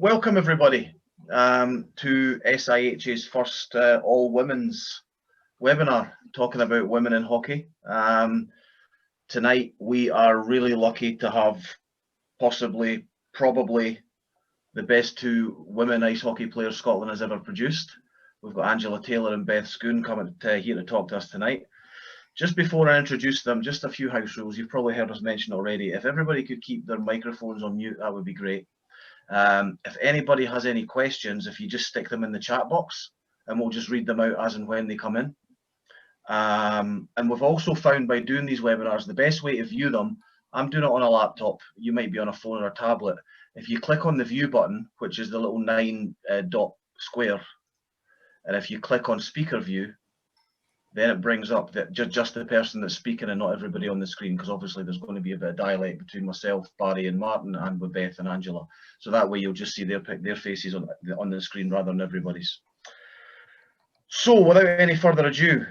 Welcome everybody to SIH's first all-women's webinar talking about women in hockey. Tonight we are really lucky to have probably the best two women ice hockey players Scotland has ever produced. We've got Angela Taylor and Beth Scoon coming here to talk to us tonight. Just before I introduce them, just a few house rules. You've probably heard us mention already. If everybody could keep their microphones on mute, that would be great. If anybody has any questions, if you just stick them in the chat box and we'll just read them out as and when they come in. And we've also found by doing these webinars, the best way to view them, I'm doing it on a laptop, you might be on a phone or a tablet. If you click on the view button, which is the little 9 dot square, and if you click on speaker view, then it brings up that just the person that's speaking and not everybody on the screen, because obviously there's going to be a bit of dialect between myself, Barry and Martin, and with Beth and Angela. So that way you'll just see their faces on the screen rather than everybody's. So without any further ado,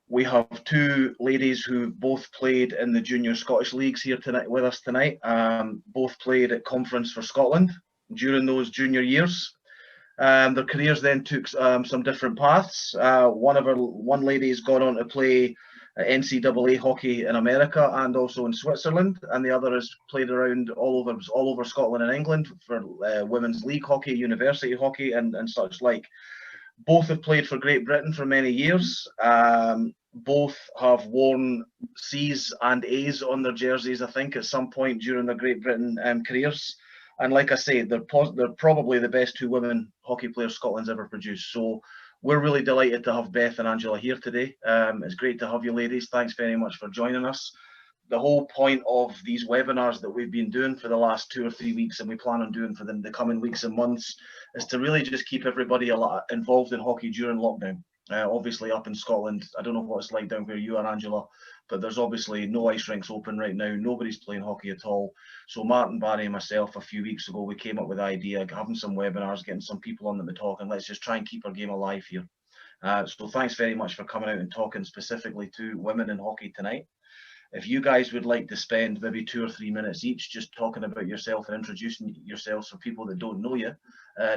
we have two ladies who both played in the junior Scottish leagues here tonight with us tonight. Both played at Conference for Scotland during those junior years. Their careers then took some different paths. One lady's gone on to play NCAA hockey in America and also in Switzerland, and the other has played around all over Scotland and England for women's league hockey, university hockey, and such like. Both have played for Great Britain for many years. Both have worn C's and A's on their jerseys, I think, at some point during their Great Britain careers. And like I say, they're probably the best two women hockey players Scotland's ever produced. So we're really delighted to have Beth and Angela here today. It's great to have you ladies. Thanks very much for joining us. The whole point of these webinars that we've been doing for the last 2 or 3 weeks, and we plan on doing for the coming weeks and months, is to really just keep everybody involved in hockey during lockdown. Obviously up in Scotland, I don't know what it's like down where you are, Angela, but there's obviously no ice rinks open right now. Nobody's playing hockey at all. So Martin, Barry and myself, a few weeks ago, we came up with the idea of having some webinars, getting some people on them to talk, and let's just try and keep our game alive here. So thanks very much for coming out and talking specifically to women in hockey tonight. If you guys would like to spend maybe 2 or 3 minutes each just talking about yourself and introducing yourselves for people that don't know you,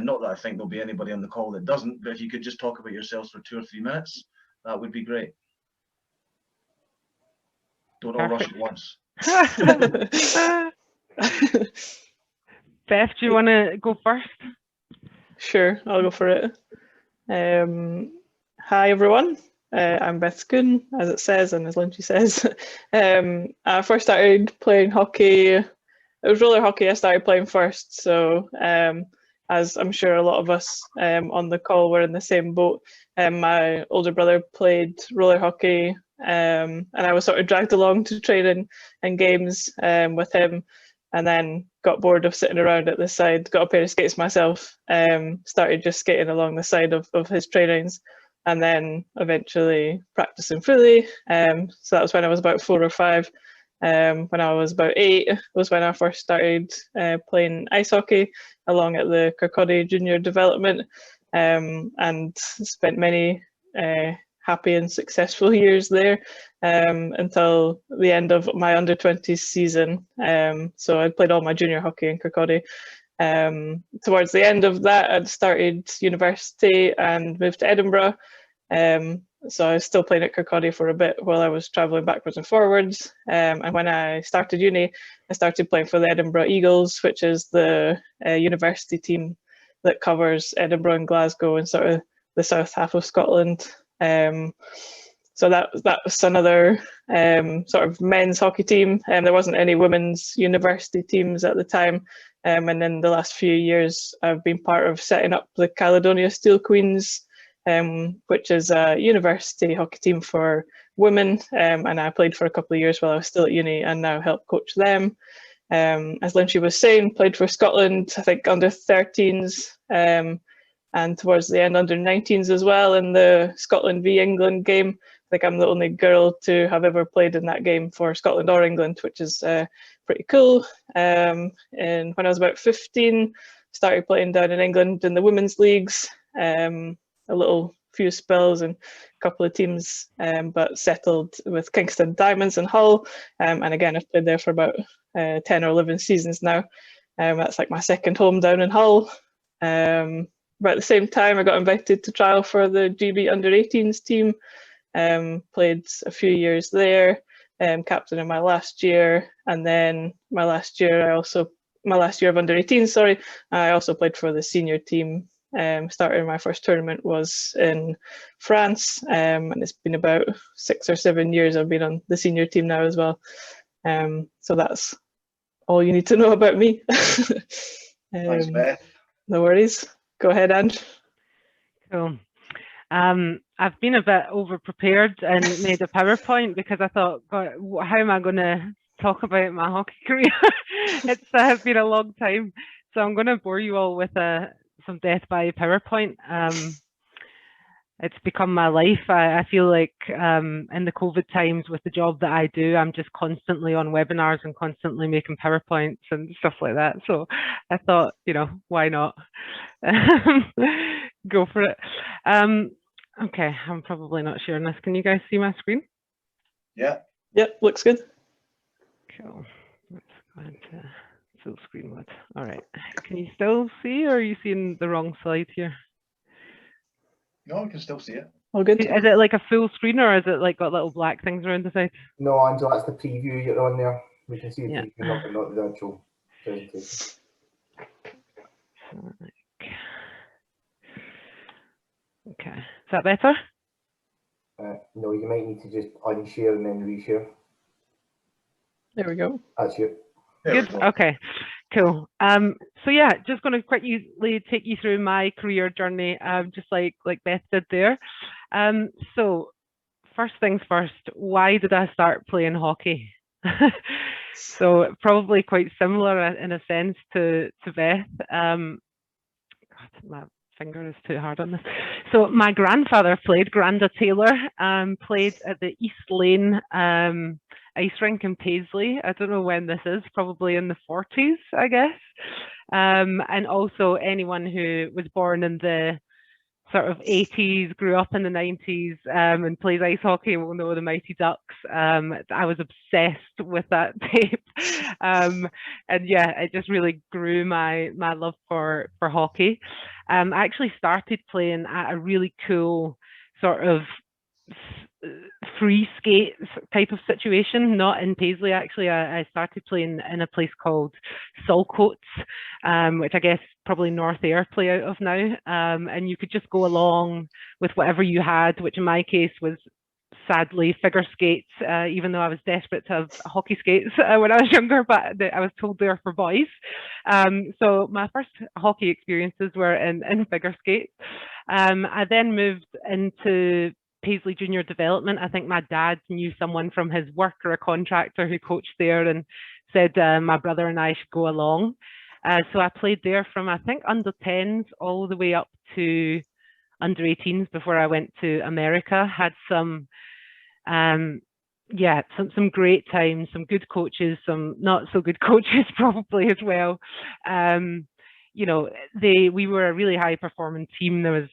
not that I think there'll be anybody on the call that doesn't, but if you could just talk about yourselves for 2 or 3 minutes, that would be great. Don't all rush at once. Beth, do you want to go first? Sure, I'll go for it. Hi everyone. I'm Beth Scoon, as it says and as Lynchy says. I first started playing hockey. It was roller hockey I started playing first, so as I'm sure a lot of us on the call were in the same boat. My older brother played roller hockey, and I was sort of dragged along to training and games with him, and then got bored of sitting around at the side, got a pair of skates myself, started just skating along the side of his trainings, and then eventually practicing fully. So that was when I was about 4 or 5. When I was about 8 was when I first started playing ice hockey along at the Kirkcaldy Junior Development, and spent many happy and successful years there until the end of my under-20s season. So I'd played all my junior hockey in Kirkcaldy. Towards the end of that, I'd started university and moved to Edinburgh. So I was still playing at Kirkcaldy for a bit while I was travelling backwards and forwards. And when I started uni, I started playing for the Edinburgh Eagles, which is the university team that covers Edinburgh and Glasgow and sort of the south half of Scotland. So that was another sort of men's hockey team. There wasn't any women's university teams at the time. And in the last few years, I've been part of setting up the Caledonia Steel Queens, which is a university hockey team for women. And I played for a couple of years while I was still at uni and now help coach them. As Lynchy was saying, played for Scotland, I think under 13s, and towards the end under 19s as well in the Scotland v England game. I think I'm the only girl to have ever played in that game for Scotland or England, which is pretty cool. And when I was about 15, started playing down in England in the women's leagues, a few spells and a couple of teams, but settled with Kingston Diamonds and Hull. And again, I've played there for about 10 or 11 seasons now. That's like my second home down in Hull. But at the same time, I got invited to trial for the GB under-18s team. Played a few years there, captain in my last year, and then my last year of under-18, sorry, I also played for the senior team. Starting my first tournament was in France, and it's been about 6 or 7 years I've been on the senior team now as well. So that's all you need to know about me. Thanks, Beth. No worries. Go ahead, Ange. Cool. I've been a bit over prepared and made a PowerPoint because I thought, God, how am I going to talk about my hockey career? It's been a long time, so I'm going to bore you all with some death by PowerPoint. It's become my life. I feel like in the COVID times with the job that I do, I'm just constantly on webinars and constantly making PowerPoints and stuff like that. So I thought, why not? Go for it. Okay, I'm probably not sharing this. Can you guys see my screen? Yeah. Yep, looks good. Cool. Let's go into full screen mode. All right. Can you still see, or are you seeing the wrong slide here? No, I can still see it. All good. Is it like a full screen, or is it like got little black things around the side? No, Angela, that's the preview you're on there. We can see the Yeah. preview, not the actual presentation. Okay. Is that better? No, you might need to just unshare and then reshare. There we go. That's you. Good. Okay. Cool. So yeah, just going to quickly take you through my career journey, just like Beth did there. So first things first, why did I start playing hockey? So probably quite similar in a sense to Beth. God, my finger is too hard on this. So my grandfather played, Granda Taylor, played at the East Lane ice rink in Paisley. I don't know when this is, probably in the 40s, I guess. And also anyone who was born in the sort of 80s, grew up in the 90s, and plays ice hockey will know the Mighty Ducks. I was obsessed with that tape. And yeah, it just really grew my love for hockey. I actually started playing at a really cool sort of free skate type of situation, not in Paisley actually. I started playing in a place called Saltcoats, which I guess probably North Ayr play out of now, and you could just go along with whatever you had, which in my case was sadly figure skates, even though I was desperate to have hockey skates when I was younger, but I was told they were for boys. So my first hockey experiences were in figure skates. I then moved into Paisley Junior Development. I think my dad knew someone from his work or a contractor who coached there and said my brother and I should go along. So I played there from, I think, under 10s all the way up to under 18s before I went to America. Had some great times, some good coaches, some not so good coaches probably as well. We were a really high performing team. There was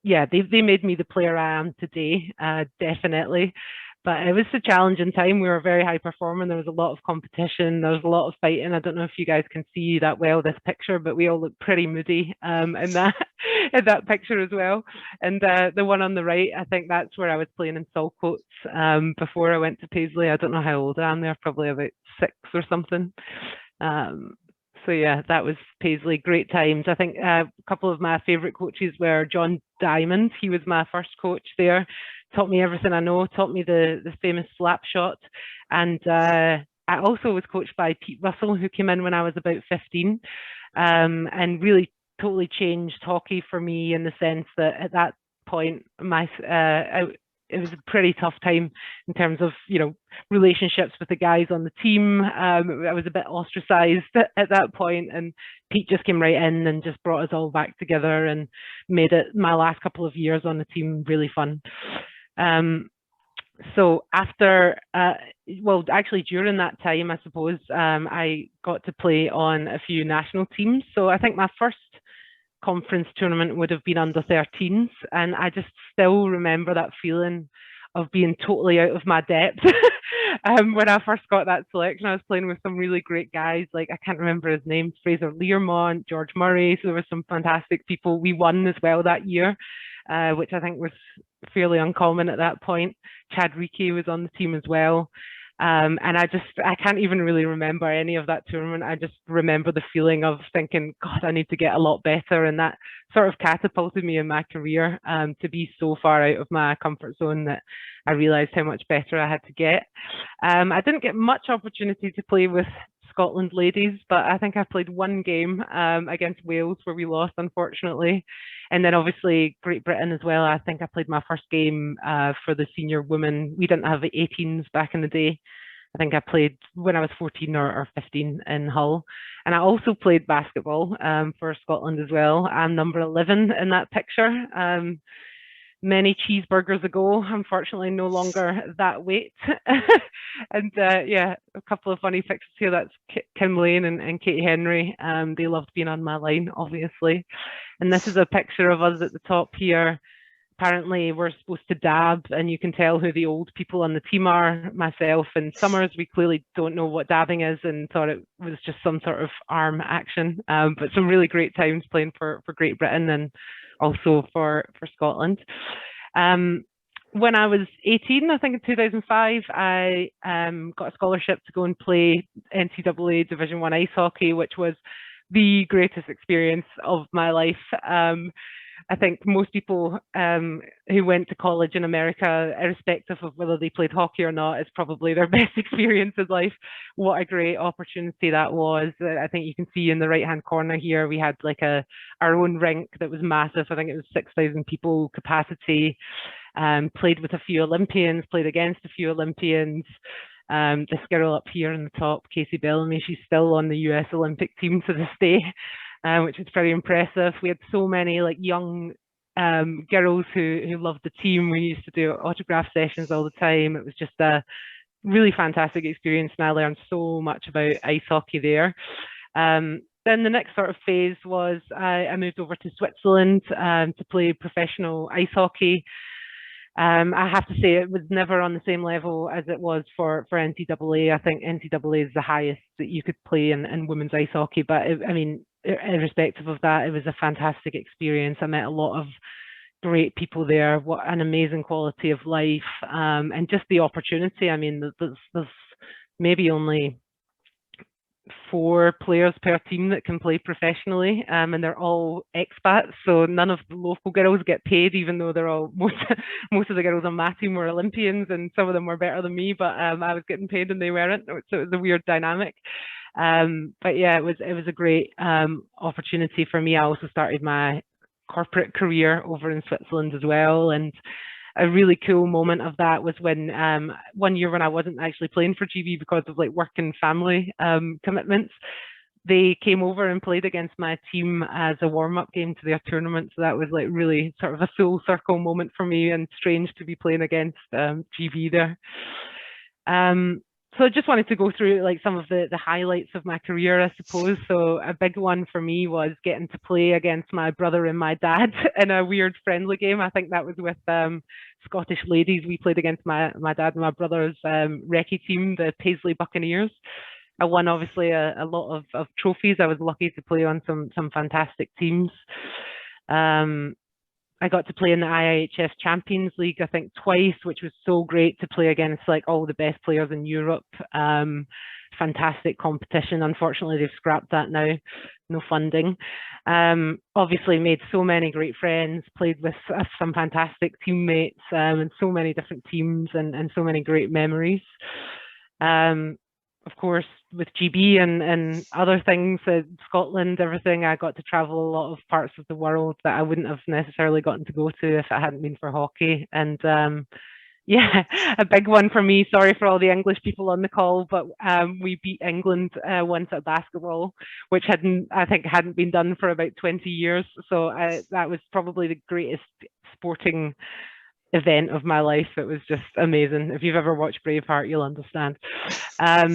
they made me the player I am today, definitely. But it was a challenging time. We were very high performing. There was a lot of competition. There was a lot of fighting. I don't know if you guys can see that well, this picture, but we all look pretty moody in that picture as well. And the one on the right, I think that's where I was playing in Saltcoats before I went to Paisley. I don't know how old I am there, probably about 6 or something. So yeah, that was Paisley, great times. I think a couple of my favourite coaches were John Diamond. He was my first coach there, taught me everything I know, taught me the famous slap shot. And I also was coached by Pete Russell, who came in when I was about 15, and really totally changed hockey for me in the sense that at that point, it was a pretty tough time in terms of, relationships with the guys on the team. I was a bit ostracized at that point, and Pete just came right in and just brought us all back together and made it my last couple of years on the team really fun. So after, actually during that time, I suppose, I got to play on a few national teams. So I think my first conference tournament would have been under 13s, and I just still remember that feeling of being totally out of my depth When I first got that selection, I was playing with some really great guys. Like, I can't remember his name, Fraser Learmont, George Murray. So there were some fantastic people. We won as well that year, which I think was fairly uncommon at that point. Chad Ricky was on the team as well. And I can't even really remember any of that tournament. I just remember the feeling of thinking, God, I need to get a lot better. And that sort of catapulted me in my career, to be so far out of my comfort zone that I realized how much better I had to get. I didn't get much opportunity to play with Scotland ladies, but I think I played one game against Wales where we lost, unfortunately. And then obviously Great Britain as well. I think I played my first game for the senior women. We didn't have 18s back in the day. I think I played when I was 14 or 15 in Hull. And I also played basketball for Scotland as well. I'm number 11 in that picture. Many cheeseburgers ago, unfortunately no longer that weight. And yeah, a couple of funny pictures here. That's Kim Lane and Katie Henry. They loved being on my line, obviously. And this is a picture of us at the top here. Apparently we're supposed to dab, and you can tell who the old people on the team are. Myself and Summers, we clearly don't know what dabbing is and thought it was just some sort of arm action. But some really great times playing for Great Britain and also for Scotland. When I was 18, I think in 2005, I got a scholarship to go and play NCAA Division I ice hockey, which was the greatest experience of my life. I think most people who went to college in America, irrespective of whether they played hockey or not, is probably their best experience in life. What a great opportunity that was. I think you can see in the right-hand corner here, we had like our own rink that was massive. I think it was 6,000 people capacity. Played with a few Olympians, played against a few Olympians. This girl up here in the top, Casey Bellamy, she's still on the US Olympic team to this day. Which is very impressive. We had so many like young girls who loved the team. We used to do autograph sessions all the time. It was just a really fantastic experience, and I learned so much about ice hockey there. Then the next sort of phase was I moved over to Switzerland to play professional ice hockey. I have to say it was never on the same level as it was for NCAA. I think NCAA is the highest that you could play in women's ice hockey, but I mean, irrespective of that, it was a fantastic experience. I met a lot of great people there. What an amazing quality of life, and just the opportunity. I mean, there's maybe only 4 players per team that can play professionally, and they're all expats, so none of the local girls get paid, even though they're all most of the girls on my team were Olympians, and some of them were better than me, but I was getting paid and they weren't, so it was a weird dynamic. But yeah, it was a great opportunity for me. I also started my corporate career over in Switzerland as well, and a really cool moment of that was when one year when I wasn't actually playing for GB because of like work and family commitments, they came over and played against my team as a warm-up game to their tournament. So that was like really sort of a full circle moment for me, and strange to be playing against GB there. So I just wanted to go through like some of the highlights of my career, I suppose. So a big one for me was getting to play against my brother and my dad in a weird friendly game. I think that was with Scottish ladies. We played against my dad and my brother's recce team, the Paisley Buccaneers. I won obviously a lot of trophies. I was lucky to play on some fantastic teams. I got to play in the IIHF Champions League, I think twice, which was so great to play against like all the best players in Europe. Fantastic competition. Unfortunately, they've scrapped that now, no funding. Obviously made so many great friends, played with some fantastic teammates and so many different teams and so many great memories. Of course, with GB and other things, Scotland, everything, I got to travel a lot of parts of the world that I wouldn't have necessarily gotten to go to if it hadn't been for hockey. And yeah, a big one for me. Sorry for all the English people on the call, but we beat England once at basketball, which I think hadn't been done for about 20 years. So that was probably the greatest sporting event of my life. It was just amazing. If you've ever watched Braveheart, you'll understand. Now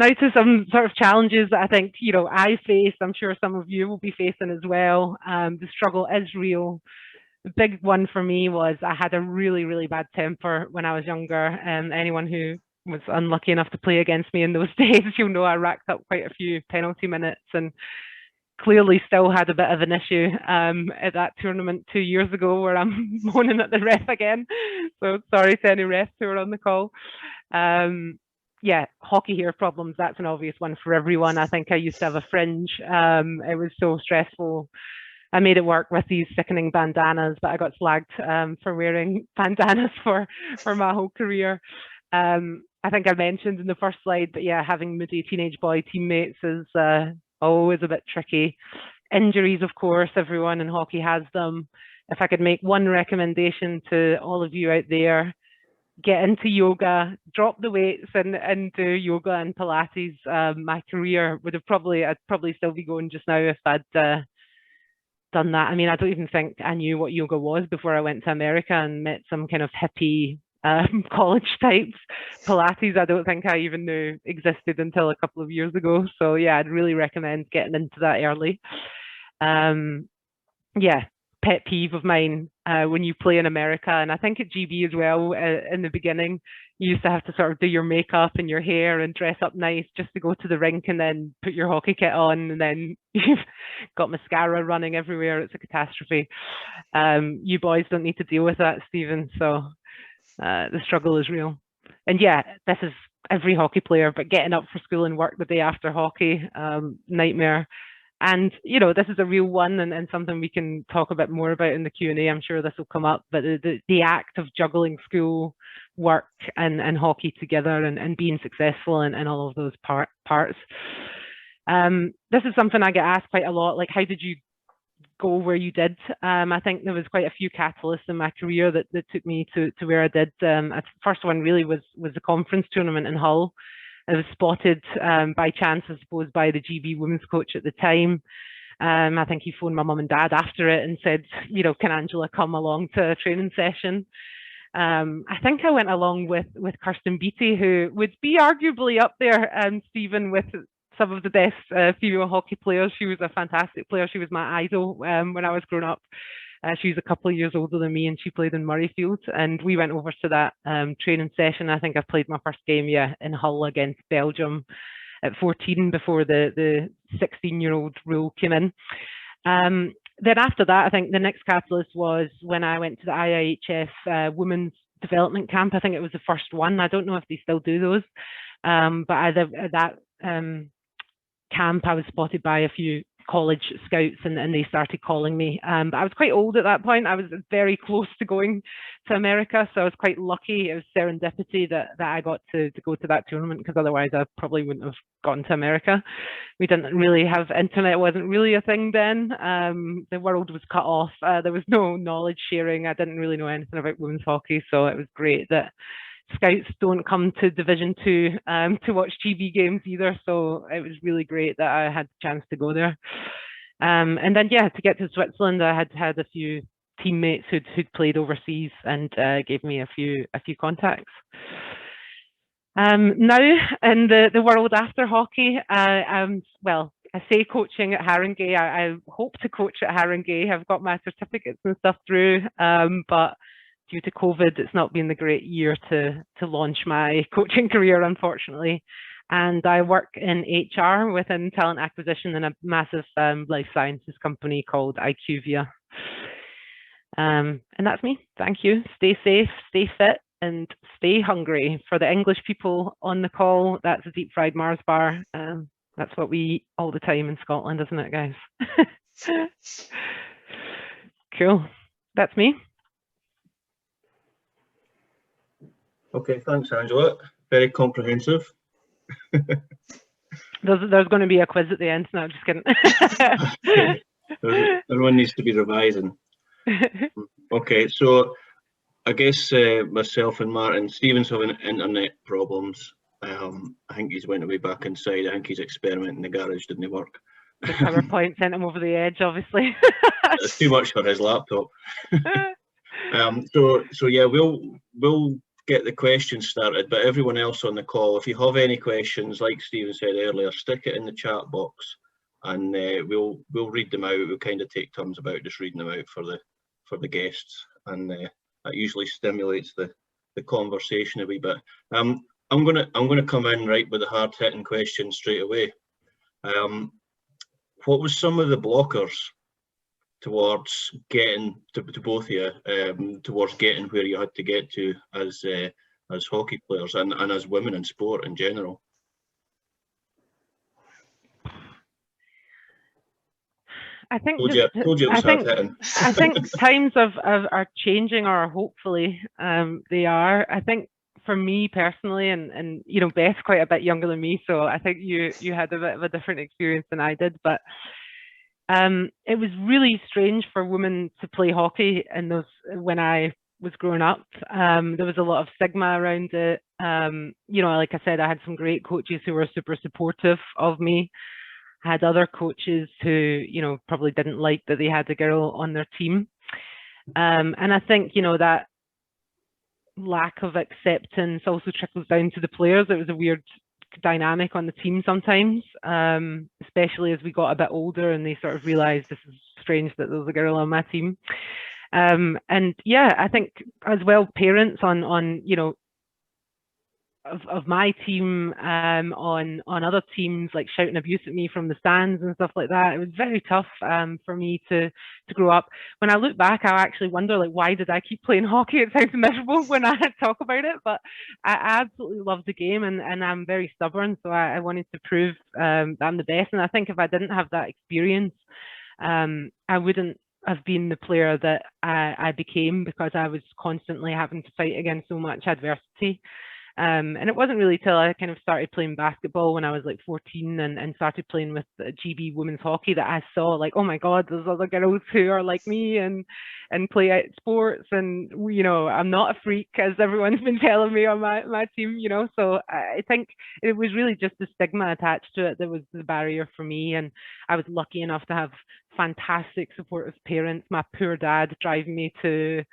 to some sort of challenges that I think, you know, I faced. I'm sure some of you will be facing as well. The struggle is real. The big one for me was I had a really, really bad temper when I was younger. And anyone who was unlucky enough to play against me in those days, you'll know I racked up quite a few penalty minutes and clearly still had a bit of an issue at that tournament 2 years ago, where I'm moaning at the ref again. So sorry to any refs who are on the call. Yeah, hockey hair problems, that's an obvious one for everyone. I think I used to have a fringe. It was so stressful. I made it work with these sickening bandanas, but I got slagged for wearing bandanas for my whole career. I think I mentioned in the first slide, but yeah, having moody teenage boy teammates is always a bit tricky. Injuries, of course, everyone in hockey has them. If I could make one recommendation to all of you out there, get into yoga, drop the weights and do yoga and Pilates. My career would have I'd probably still be going just now if I'd done that. I mean, I don't even think I knew what yoga was before I went to America and met some kind of hippie college types. Pilates, I don't think I even knew existed until a couple of years ago. So yeah, I'd really recommend getting into that early. Yeah, pet peeve of mine when you play in America, and I think at GB as well, in the beginning, you used to have to sort of do your makeup and your hair and dress up nice just to go to the rink and then put your hockey kit on, and then you've got mascara running everywhere. It's a catastrophe. You boys don't need to deal with that, Stephen, so the struggle is real. And yeah, this is every hockey player, but getting up for school and work the day after hockey, nightmare. And, you know, this is a real one and something we can talk a bit more about in the Q&A. I'm sure this will come up, but the act of juggling school, work and hockey together and being successful in all of those parts. This is something I get asked quite a lot, like, how did you go where you did? I think there was quite a few catalysts in my career that took me to where I did. The first one really was the conference tournament in Hull. I was spotted by chance, I suppose, by the GB women's coach at the time. I think he phoned my mum and dad after it and said, you know, can Angela come along to a training session? I think I went along with Kirsten Beattie, who would be arguably up there, Stephen, with some of the best female hockey players. She was a fantastic player. She was my idol when I was growing up. She was a couple of years older than me, and she played in Murrayfield. And we went over to that training session. I think I played my first game, in Hull against Belgium at 14 before the 16-year-old rule came in. Then after that, I think the next catalyst was when I went to the IIHF Women's Development Camp. I think it was the first one. I don't know if they still do those, but at that camp, I was spotted by a few college scouts and they started calling me. But I was quite old at that point. I was very close to going to America, so I was quite lucky. It was serendipity that I got to go to that tournament, because otherwise I probably wouldn't have gotten to America. We didn't really have internet. It wasn't really a thing then. The world was cut off. There was no knowledge sharing. I didn't really know anything about women's hockey, so it was great that scouts don't come to Division 2 to watch GB games either, so it was really great that I had the chance to go there. And then to get to Switzerland, I had a few teammates who'd played overseas and gave me a few contacts. Now in the world after hockey, well, I say coaching at Haringey. I hope to coach at Haringey. I've got my certificates and stuff through, but due to COVID, it's not been the great year to launch my coaching career, unfortunately. And I work in HR within talent acquisition in a massive life sciences company called IQVIA. And that's me. Thank you. Stay safe, stay fit, and stay hungry. For the English people on the call, that's a deep fried Mars bar. That's what we eat all the time in Scotland, isn't it, guys? Cool. That's me. Okay, thanks, Angela. Very comprehensive. There's going to be a quiz at the end. No, just kidding. Everyone needs to be revising. Okay, so I guess myself and Martin, Stephen's having internet problems. I think he's went away back inside. I think he's experimenting in the garage, didn't work. The PowerPoint sent him over the edge, obviously. It's too much for his laptop. So yeah, we'll get the questions started, but everyone else on the call, if you have any questions, like Stephen said earlier, stick it in the chat box and we'll read them out. We'll kind of take turns about just reading them out for the guests, and that usually stimulates the conversation a wee bit. I'm gonna come in right with the hard hitting question straight away. What was some of the blockers towards getting to both of you, towards getting where you had to get to as hockey players and as women in sport in general? I think Told you it was hard hitting. I think times are changing, or hopefully they are. I think for me personally, and you know, Beth's quite a bit younger than me, so I think you had a bit of a different experience than I did. But it was really strange for women to play hockey in those when I was growing up. There was a lot of stigma around it. You know, like I said, I had some great coaches who were super supportive of me. I had other coaches who, you know, probably didn't like that they had a girl on their team. And I think, you know, that lack of acceptance also trickles down to the players. It was a weird dynamic on the team sometimes, especially as we got a bit older and they sort of realized this is strange that there was a girl on my team. And yeah, I think as well, parents on you know, of my team on other teams, like shouting abuse at me from the stands and stuff like that. It was very tough for me to grow up. When I look back, I actually wonder, like, why did I keep playing hockey? It sounds miserable when I talk about it, but I absolutely love the game, and I'm very stubborn, so I wanted to prove that I'm the best. And I think if I didn't have that experience, I wouldn't have been the player that I became, because I was constantly having to fight against so much adversity. And it wasn't really till I kind of started playing basketball when I was like 14 and started playing with GB women's hockey that I saw, like, oh my God, there's other girls who are like me and play out sports, and you know, I'm not a freak as everyone's been telling me on my team, you know. So I think it was really just the stigma attached to it that was the barrier for me. And I was lucky enough to have fantastic supportive parents. My poor dad driving me to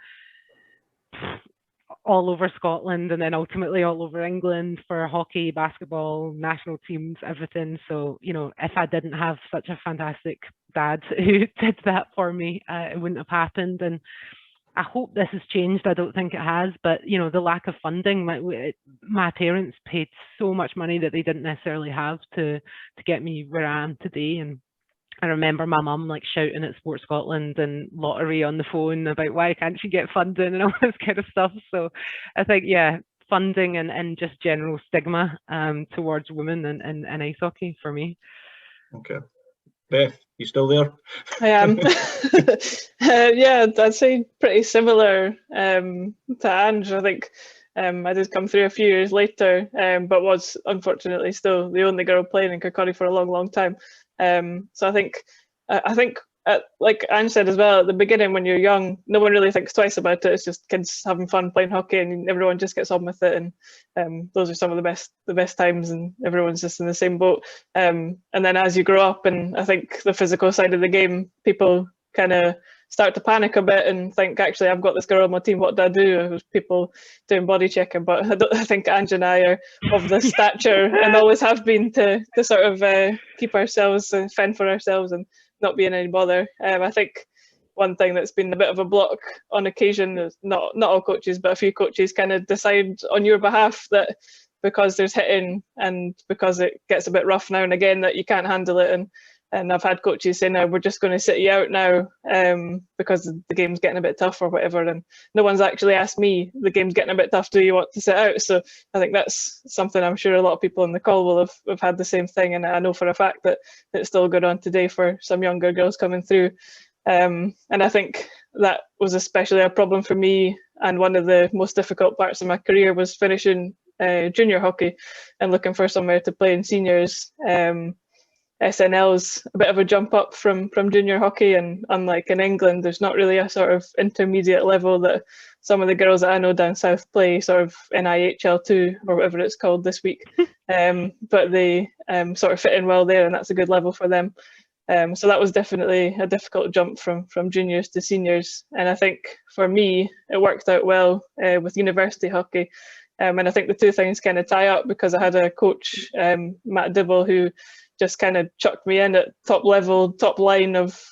all over Scotland and then ultimately all over England for hockey, basketball, national teams, everything. So, you know, if I didn't have such a fantastic dad who did that for me, it wouldn't have happened. And I hope this has changed. I don't think it has, but you know, the lack of funding, my parents paid so much money that they didn't necessarily have to get me where I am today. And I remember my mum like shouting at Sport Scotland and Lottery on the phone about why can't she get funding and all this kind of stuff. So I think, yeah, funding and just general stigma towards women and ice hockey for me. Okay. Beth, you still there? I am. Yeah, I'd say pretty similar to Ange. I think I did come through a few years later, but was unfortunately still the only girl playing in Kirkcaldy for a long, long time. So I think like Ange said as well, at the beginning when you're young, no one really thinks twice about it. It's just kids having fun playing hockey, and everyone just gets on with it. And those are some of the best times, and everyone's just in the same boat. And then as you grow up, and I think the physical side of the game, people kind of start to panic a bit and think, actually, I've got this girl on my team, what do I do? There's people doing body checking, but I think Ange and I are of the stature and always have been to sort of keep ourselves and fend for ourselves and not be in any bother. I think one thing that's been a bit of a block on occasion is not all coaches, but a few coaches kind of decide on your behalf that because there's hitting and because it gets a bit rough now and again that you can't handle it. And I've had coaches say, no, we're just going to sit you out now because the game's getting a bit tough or whatever. And no one's actually asked me, the game's getting a bit tough, do you want to sit out? So I think that's something I'm sure a lot of people on the call will have had the same thing. And I know for a fact that it's still going on today for some younger girls coming through. And I think that was especially a problem for me. And one of the most difficult parts of my career was finishing junior hockey and looking for somewhere to play in seniors. SNL's a bit of a jump up from junior hockey, and unlike in England, there's not really a sort of intermediate level that some of the girls that I know down south play, sort of NIHL2 or whatever it's called this week. But they sort of fit in well there, and that's a good level for them. So that was definitely a difficult jump from juniors to seniors. And I think for me, it worked out well with university hockey. And I think the two things kind of tie up because I had a coach, Matt Dibble, who just kind of chucked me in at top level, top line of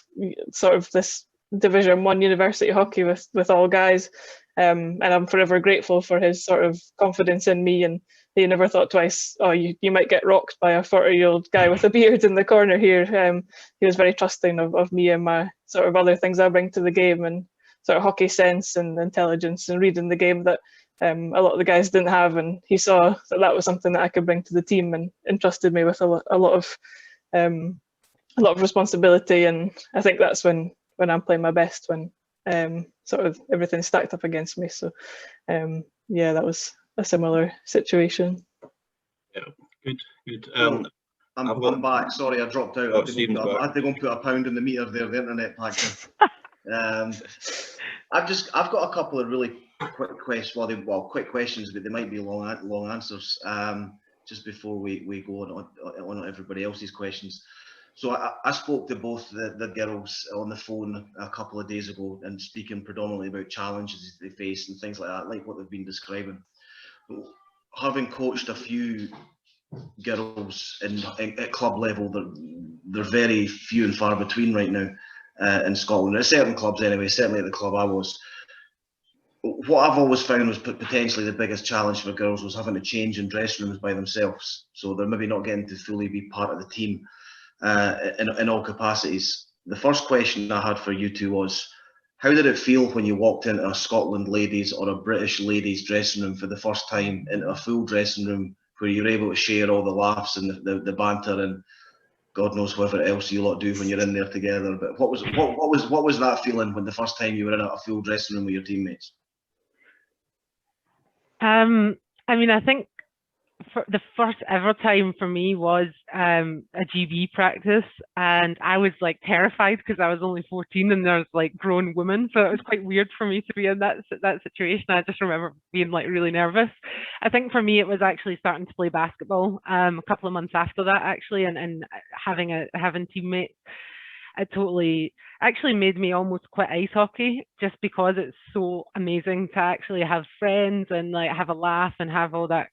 sort of this Division 1 university hockey with all guys. And I'm forever grateful for his sort of confidence in me and he never thought twice, oh, you might get rocked by a 40-year-old guy with a beard in the corner here. He was very trusting of me and my sort of other things I bring to the game, and sort of hockey sense and intelligence and reading the game that a lot of the guys didn't have. And he saw that was something that I could bring to the team, and entrusted me with a lot of responsibility. And I think that's when I'm playing my best, when sort of everything's stacked up against me. So yeah, that was a similar situation. Yeah, good. I'm back. Sorry, I dropped out. Oh, I had to go and put a pound in the meter there. The internet packed in. I've got a couple of really quick questions. Well, quick questions, but they might be long answers. Just before we go on everybody else's questions. So I spoke to both the girls on the phone a couple of days ago, and speaking predominantly about challenges they face and things like that, like what they've been describing. But having coached a few girls at club level, they're very few and far between right now in Scotland. At certain clubs anyway, certainly at the club I was. What I've always found was potentially the biggest challenge for girls was having to change in dressing rooms by themselves. So they're maybe not getting to fully be part of the team in all capacities. The first question I had for you two was, how did it feel when you walked into a Scotland ladies or a British ladies dressing room for the first time, into a full dressing room where you're able to share all the laughs and the banter and God knows whatever else you lot do when you're in there together? But what was that feeling when the first time you were in a full dressing room with your teammates? I mean, I think for the first ever time for me was a GB practice, and I was like terrified because I was only 14 and there's like grown women, so it was quite weird for me to be in that situation. I just remember being like really nervous. I think for me it was actually starting to play basketball a couple of months after that, actually, and having teammates. It totally actually made me almost quit ice hockey, just because it's so amazing to actually have friends and like have a laugh and have all that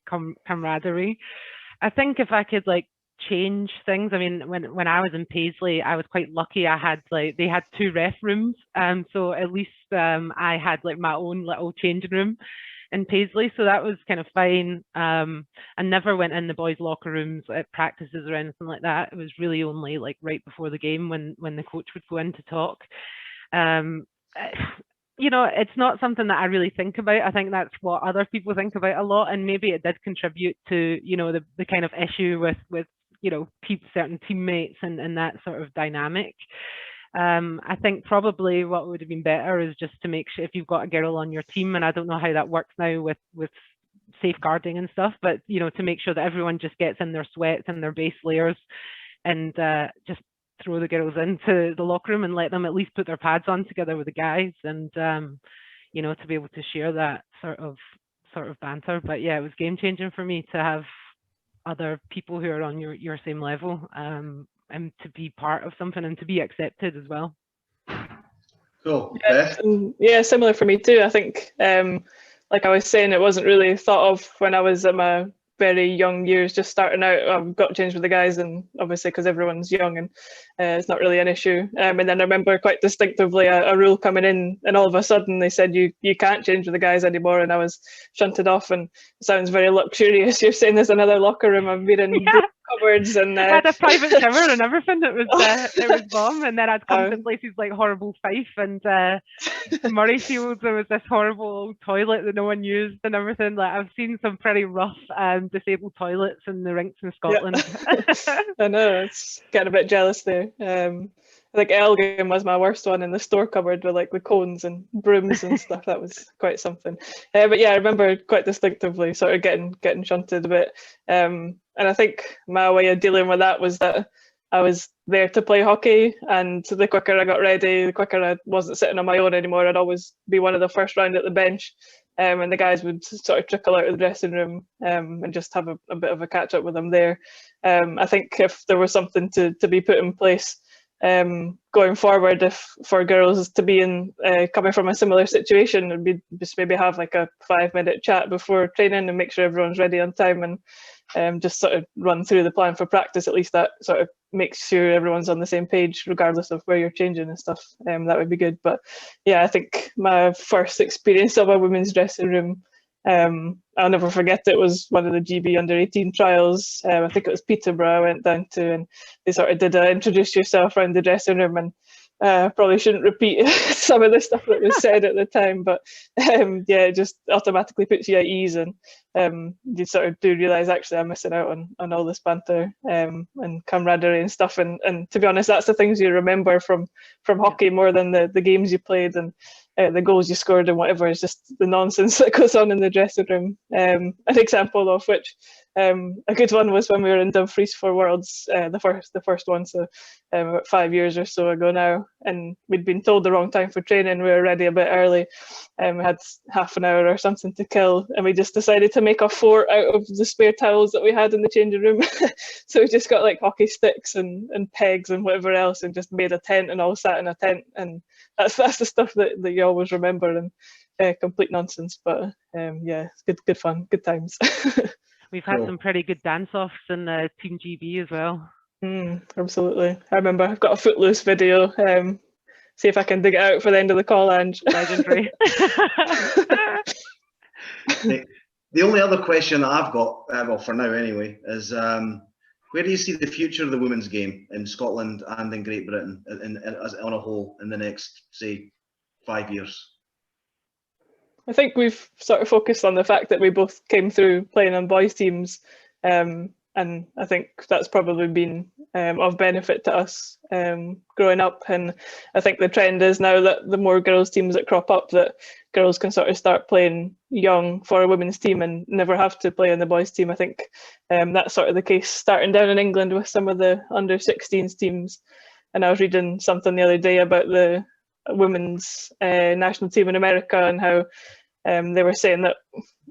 camaraderie. I think if I could like change things, I mean, when I was in Paisley, I was quite lucky. I had they had 2 ref rooms, so at least I had like my own little changing room in Paisley, so that was kind of fine. I never went in the boys' locker rooms at practices or anything like that. It was really only like right before the game when the coach would go in to talk. You know, it's not something that I really think about. I think that's what other people think about a lot, and maybe it did contribute to, you know, the kind of issue with you know, certain teammates and that sort of dynamic. I think probably what would have been better is just to make sure, if you've got a girl on your team, and I don't know how that works now with safeguarding and stuff, but you know, to make sure that everyone just gets in their sweats and their base layers, and just throw the girls into the locker room and let them at least put their pads on together with the guys, and you know, to be able to share that sort of banter. But yeah, it was game changing for me to have other people who are on your same level, and to be part of something and to be accepted as well. Cool. Beth? Yeah, similar for me too. I think, like I was saying, it wasn't really thought of when I was in my very young years, just starting out. I've got changed with the guys, and obviously because everyone's young, and it's not really an issue. And then I remember quite distinctively a rule coming in, and all of a sudden they said you can't change with the guys anymore, and I was shunted off. And it sounds very luxurious. You're saying there's another locker room. I've been in cupboards, and I had a private shower and everything. It was bomb. And then I'd come to places like horrible Fife and Murrayfield. There was this horrible old toilet that no one used and everything. Like, I've seen some pretty rough disabled toilets in the rinks in Scotland. Yeah. I know, it's getting a bit jealous there. I think Elgin was my worst one, in the store cupboard with like the cones and brooms and stuff. That was quite something. But yeah, I remember quite distinctively sort of getting shunted a bit. And I think my way of dealing with that was that I was there to play hockey, and the quicker I got ready, the quicker I wasn't sitting on my own anymore. I'd always be one of the first round at the bench, and the guys would sort of trickle out of the dressing room, and just have a bit of a catch up with them there. I think if there was something to be put in place going forward, if for girls to be in coming from a similar situation, would be just maybe have like a 5-minute chat before training and make sure everyone's ready on time, and just sort of run through the plan for practice. At least that sort of makes sure everyone's on the same page regardless of where you're changing and stuff. That would be good. But yeah, I think my first experience of a women's dressing room I'll never forget, it was one of the GB under-18 trials. I think it was Peterborough I went down to, and they sort of did a introduce yourself around the dressing room, and probably shouldn't repeat some of the stuff that was said at the time, but yeah, it just automatically puts you at ease, and you sort of do realise actually I'm missing out on all this banter and camaraderie and stuff, and to be honest, that's the things you remember from hockey more than the games you played and the goals you scored and whatever. Is just the nonsense that goes on in the dressing room. An example of which, a good one was when we were in Dumfries for Worlds, the first one, so about 5 years or so ago now, and we'd been told the wrong time for training. We were ready a bit early, and we had half an hour or something to kill, and we just decided to make a fort out of the spare towels that we had in the changing room. So we just got like hockey sticks and pegs and whatever else, and just made a tent and all sat in a tent, and that's the stuff that you always remember, and complete nonsense, but yeah, it's good fun, good times. We've had some pretty good dance-offs in Team GB as well. Absolutely. I remember I've got a Footloose video. See if I can dig it out for the end of the call, Ange. Legendary. The only other question that I've got, well, for now anyway, is where do you see the future of the women's game in Scotland and in Great Britain as on a whole in the next, say, 5 years? I think we've sort of focused on the fact that we both came through playing on boys' teams, and I think that's probably been of benefit to us growing up. And I think the trend is now that the more girls' teams that crop up, that girls can sort of start playing young for a women's team and never have to play in the boys' team. I think that's sort of the case starting down in England with some of the under-16s teams. And I was reading something the other day about the women's national team in America, and how they were saying that,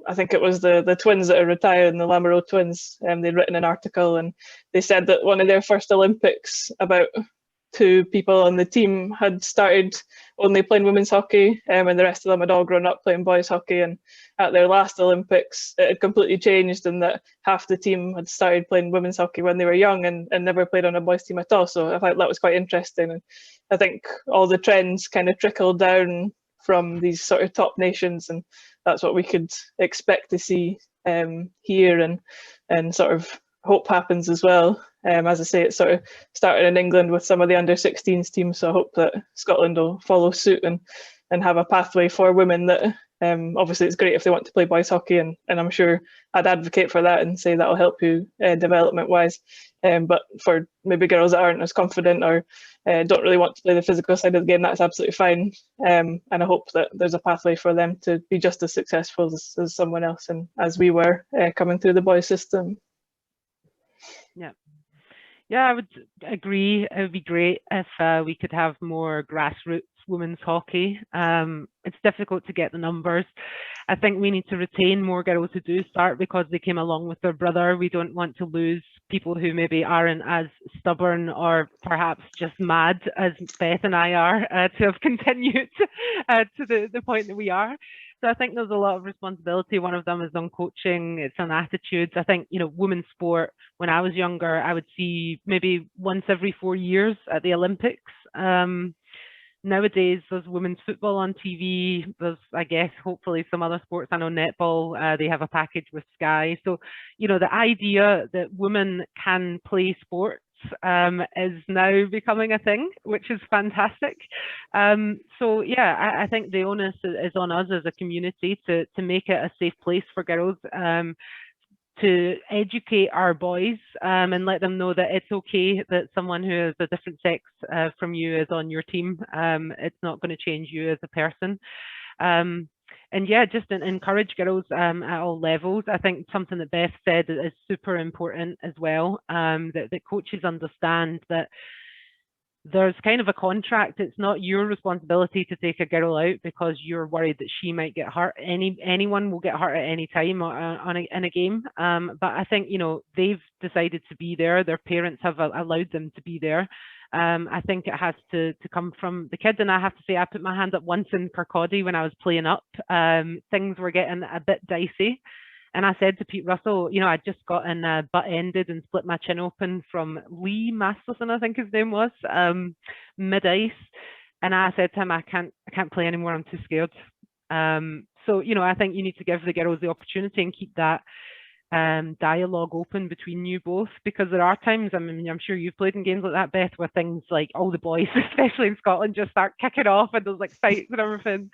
I think it was the twins that are retired, the Lamoureux twins, they'd written an article, and they said that one of their first Olympics, about 2 people on the team had started only playing women's hockey, and the rest of them had all grown up playing boys hockey. And at their last Olympics, it had completely changed, in that half the team had started playing women's hockey when they were young and never played on a boys team at all. So I thought that was quite interesting, and I think all the trends kind of trickled down from these sort of top nations, and that's what we could expect to see here, and sort of hope happens as well. As I say, it sort of started in England with some of the under-16s teams, so I hope that Scotland will follow suit and have a pathway for women that obviously it's great if they want to play boys hockey, and I'm sure I'd advocate for that and say that'll help you development-wise. But for maybe girls that aren't as confident or don't really want to play the physical side of the game, that's absolutely fine. And I hope that there's a pathway for them to be just as successful as someone else, and as we were coming through the boys system. Yeah, I would agree. It would be great if we could have more grassroots women's hockey. It's difficult to get the numbers. I think we need to retain more girls who do start because they came along with their brother. We don't want to lose people who maybe aren't as stubborn or perhaps just mad as Beth and I are to have continued to the point that we are. So I think there's a lot of responsibility. One of them is on coaching, it's on attitudes. I think, women's sport, when I was younger, I would see maybe once every 4 years at the Olympics. Nowadays, there's women's football on TV. There's, I guess, hopefully some other sports. I know netball, they have a package with Sky. So, the idea that women can play sports is now becoming a thing, which is fantastic. So yeah, I think the onus is on us as a community to make it a safe place for girls, to educate our boys and let them know that it's okay that someone who is a different sex from you is on your team. It's not going to change you as a person. And yeah, just encourage girls at all levels. I think something that Beth said is super important as well, that coaches understand that there's kind of a contract. It's not your responsibility to take a girl out because you're worried that she might get hurt. Anyone will get hurt at any time in a game. But I think, they've decided to be there. Their parents have allowed them to be there. I think it has to come from the kids. And I have to say, I put my hand up once in Kirkcaldy when I was playing up. Things were getting a bit dicey. And I said to Pete Russell, I'd just gotten butt-ended and split my chin open from Lee Masterson, I think his name was, mid-ice. And I said to him, I can't play anymore, I'm too scared. So, you know, I think you need to give the girls the opportunity and keep that dialogue open between you both, because there are times, I mean, I'm sure you've played in games like that, Beth, where things like all the boys, especially in Scotland, just start kicking off and there's like fights and everything.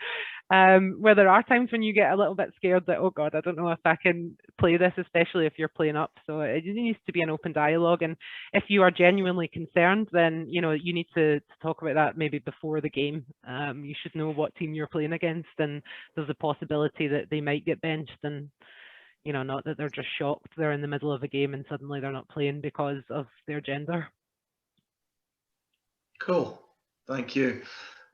Where there are times when you get a little bit scared that, oh God, I don't know if I can play this, especially if you're playing up. So it needs to be an open dialogue. And if you are genuinely concerned, then, you know, you need to talk about that maybe before the game. You should know what team you're playing against, and there's a possibility that they might get benched, and you know, not that they're just shocked they're in the middle of a game and suddenly they're not playing because of their gender. Cool. Thank you.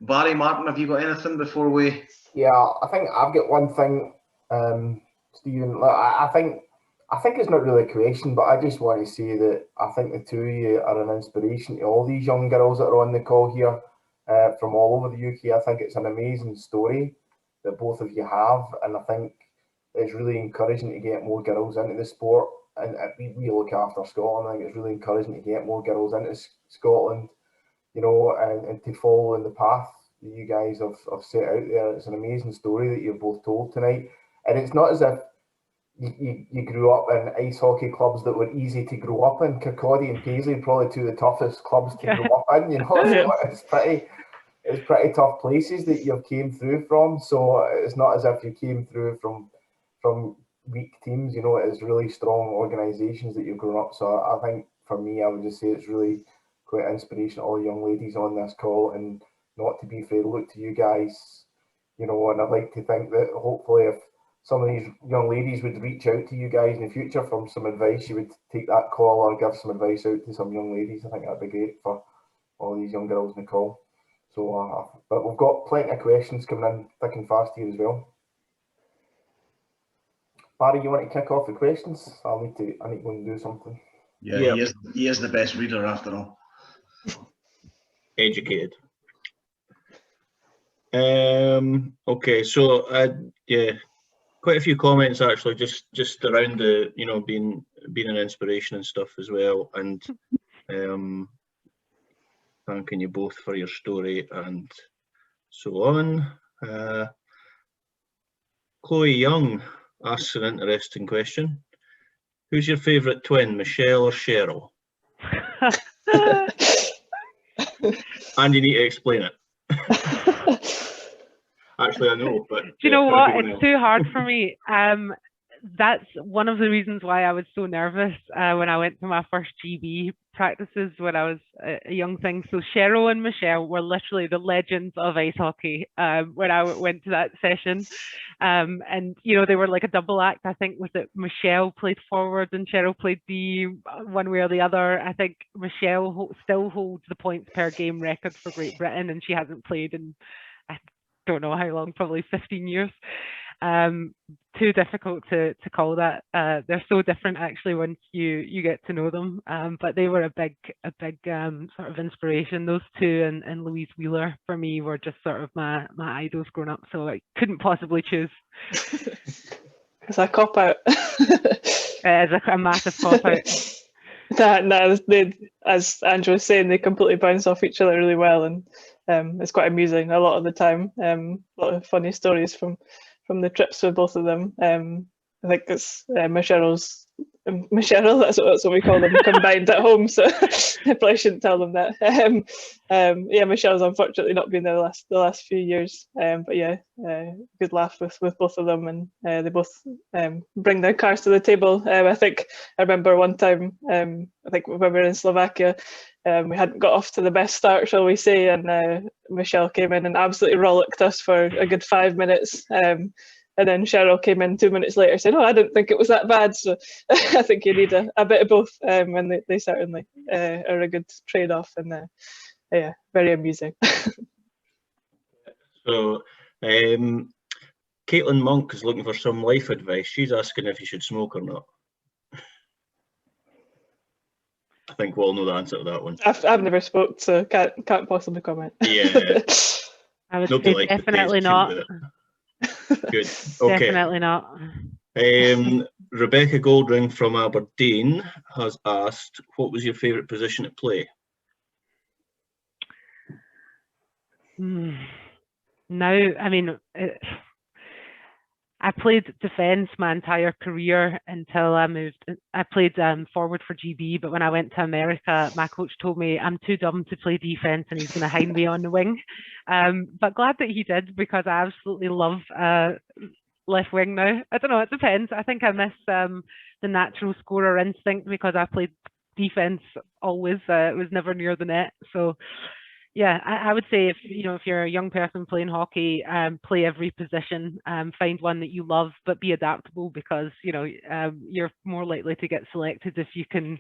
Barry, Martin, have you got anything before we... Yeah, I think I've got one thing, Stephen. I think it's not really a question, but I just want to say that I think the two of you are an inspiration to all these young girls that are on the call here from all over the UK. I think it's an amazing story that both of you have, and I think it's really encouraging to get more girls into the sport. And we look after Scotland. I think it's really encouraging to get more girls into Scotland, you know, and to follow in the path that you guys have set out there. It's an amazing story that you've both told tonight. And it's not as if you grew up in ice hockey clubs that were easy to grow up in. Kirkcaldy and Paisley, probably two of the toughest clubs to grow up in, you know. So it's pretty tough places that you've came through from. So it's not as if you came through from weak teams, you know. It's really strong organisations that you've grown up. So I think for me, I would just say it's really quite inspirational, all the young ladies on this call, and not to be afraid to look to you guys, you know. And I'd like to think that hopefully if some of these young ladies would reach out to you guys in the future for some advice, you would take that call or give some advice out to some young ladies. I think that'd be great for all these young girls in the call. So, but we've got plenty of questions coming in thick and fast here as well. Barry, you want to kick off the questions? I need to go and do something. Yeah, Yep. he is the best reader after all. Educated. Okay, so yeah, quite a few comments actually, just around the, you know, being an inspiration and stuff as well, and thanking you both for your story and so on. Chloe Young asks an interesting question. Who's your favourite twin, Michelle or Cheryl? And you need to explain it. Actually, I know, but... Do you know what? It's too hard for me. That's one of the reasons why I was so nervous when I went to my first GB practices when I was a young thing. So Cheryl and Michelle were literally the legends of ice hockey when I went to that session. And, you know, they were like a double act. I think was that Michelle played forward and Cheryl played D, one way or the other. I think Michelle still holds the points per game record for Great Britain, and she hasn't played in, I don't know how long, probably 15 years. Too difficult to call that. They're so different actually once you get to know them. But they were a big sort of inspiration. Those two and Louise Wheeler for me were just sort of my idols growing up. So I couldn't possibly choose. It's a cop out. It is a massive cop out. No, as Andrew was saying, they completely bounce off each other really well, and it's quite amusing a lot of the time. A lot of funny stories from the trips with both of them. I think it's Michelle, that's what we call them, combined at home, so I probably shouldn't tell them that. Yeah, Michelle's unfortunately not been there the last few years, but yeah, good laugh with both of them, and they both bring their cards to the table. I think I remember one time, I think when we were in Slovakia, we hadn't got off to the best start, shall we say, and Michelle came in and absolutely rollicked us for a good 5 minutes. And then Cheryl came in 2 minutes later saying, "Oh, I didn't think it was that bad." So I think you need a bit of both, and they certainly are a good trade-off, and yeah, very amusing. So, Caitlin Monk is looking for some life advice. She's asking if you should smoke or not. I think we all know the answer to that one. I've never smoked, so can't possibly comment. Yeah, I would say definitely not. Good. Okay. Definitely not. Rebecca Goldring from Aberdeen has asked, what was your favourite position to play? Now, I mean, I played defence my entire career until I moved. I played forward for GB, but when I went to America, my coach told me I'm too dumb to play defence and he's going to hide me on the wing. But glad that he did, because I absolutely love left wing now. I don't know, it depends. I think I miss the natural scorer instinct because I played defence always. It was never near the net. So yeah, I would say if you're a young person playing hockey, play every position, find one that you love, but be adaptable, because you're more likely to get selected if you can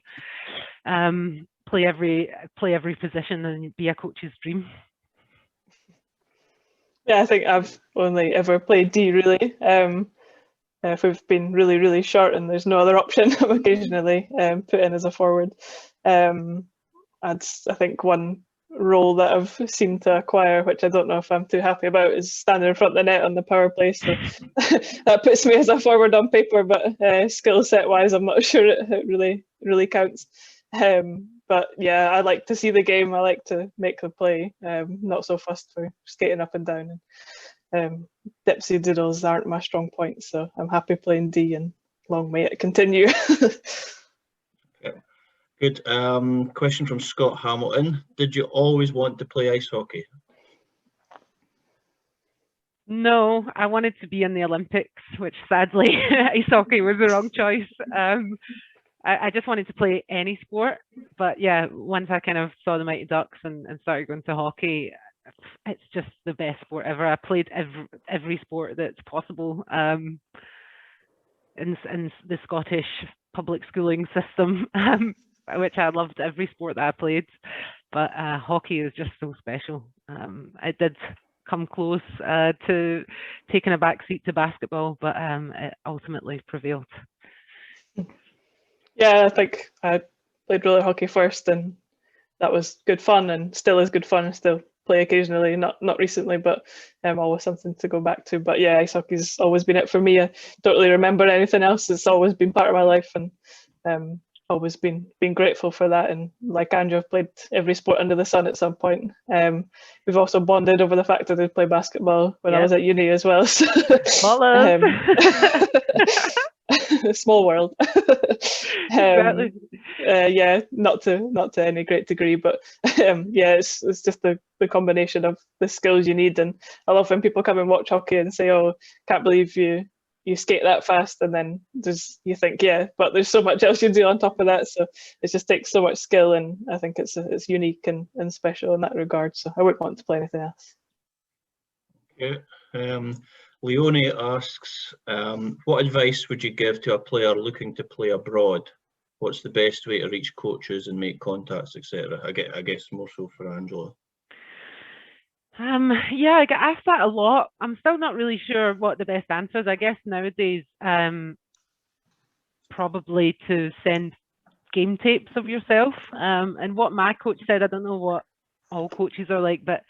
play every position and be a coach's dream. Yeah, I think I've only ever played D, really. If we've been really, really short and there's no other option, I'm occasionally put in as a forward. I think one role that I've seemed to acquire, which I don't know if I'm too happy about, is standing in front of the net on the power play. So that puts me as a forward on paper, but skill set wise, I'm not sure it really counts. But yeah, I like to see the game. I like to make the play. Not so fussed for skating up and down. Dipsy doodles aren't my strong point, so I'm happy playing D, and long may it continue. Good. Question from Scott Hamilton. Did you always want to play ice hockey? No, I wanted to be in the Olympics, which sadly ice hockey was the wrong choice. I just wanted to play any sport, but yeah, once I kind of saw the Mighty Ducks and started going to hockey, it's just the best sport ever. I played every sport that's possible in the Scottish public schooling system, which I loved every sport that I played. But hockey is just so special. I did come close to taking a back seat to basketball, but it ultimately prevailed. Yeah, I think I played roller hockey first, and that was good fun, and still is good fun. I still play occasionally, not recently, but always something to go back to. But yeah, ice hockey's always been it for me. I don't really remember anything else. It's always been part of my life, and always been grateful for that. And like Andrew, I've played every sport under the sun at some point. We've also bonded over the fact that I did play basketball when I was at uni as well. So, small world. Exactly. Yeah, not to any great degree, but yeah, it's just the combination of the skills you need. And I love when people come and watch hockey and say, "Oh, can't believe you skate that fast," and then you think, yeah, but there's so much else you do on top of that. So it just takes so much skill, and I think it's unique and special in that regard. So I wouldn't want to play anything else. Okay. Leonie asks, what advice would you give to a player looking to play abroad? What's the best way to reach coaches and make contacts, etc.? I guess more so for Angela. Yeah, I get asked that a lot. I'm still not really sure what the best answer is. I guess nowadays, probably to send game tapes of yourself. And what my coach said, I don't know what all coaches are like, but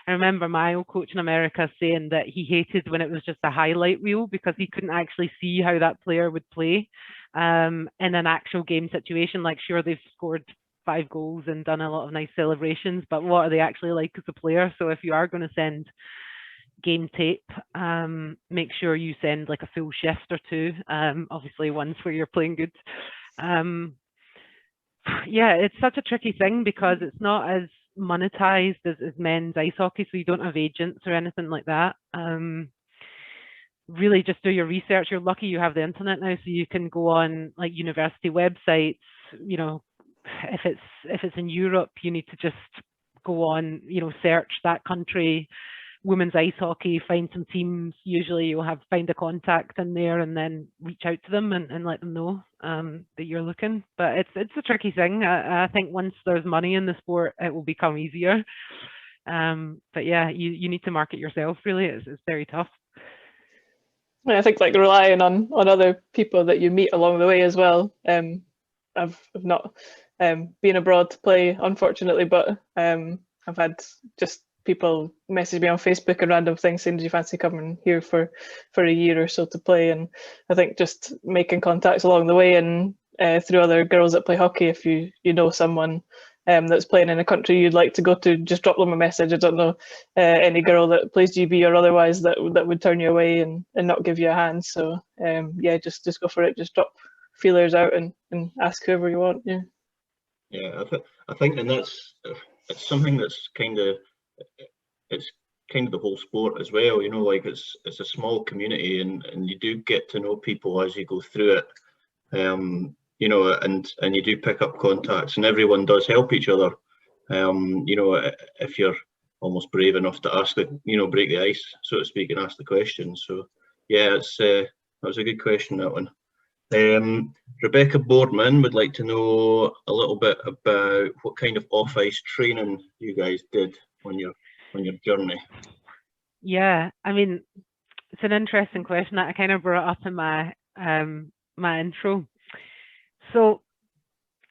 I remember my old coach in America saying that he hated when it was just a highlight reel, because he couldn't actually see how that player would play in an actual game situation. Like, sure, they've scored 5 goals and done a lot of nice celebrations, but what are they actually like as a player? So if you are going to send game tape, make sure you send like a full shift or 2, obviously ones where you're playing good. Yeah, it's such a tricky thing because it's not as monetized as men's ice hockey, so you don't have agents or anything like that. Really just do your research. You're lucky you have the internet now, so you can go on like university websites. If it's in Europe, you need to just go on, search that country, women's ice hockey, find some teams. Usually you'll find a contact in there and then reach out to them and let them know that you're looking. But it's a tricky thing. I think once there's money in the sport, it will become easier. But yeah, you need to market yourself, really. It's very tough. I think like relying on other people that you meet along the way as well. I've not been abroad to play, unfortunately, but I've had just people message me on Facebook and random things saying, "Do you fancy coming here for a year or so to play?" And I think just making contacts along the way and through other girls that play hockey, if you know someone that's playing in a country you'd like to go to, just drop them a message. I don't know any girl that plays GB or otherwise that would turn you away and not give you a hand. So yeah, just go for it. Just drop feelers out and ask whoever you want. Yeah. Yeah, I think, and it's something that's it's kind of the whole sport as well. You know, like it's a small community, and you do get to know people as you go through it. You know, and you do pick up contacts, and everyone does help each other. You know, if you're almost brave enough to ask break the ice, so to speak, and ask the question. So yeah, that was a good question, that one. Rebecca Boardman would like to know a little bit about what kind of off-ice training you guys did on your journey. Yeah, I mean, it's an interesting question that I kind of brought up in my my intro. So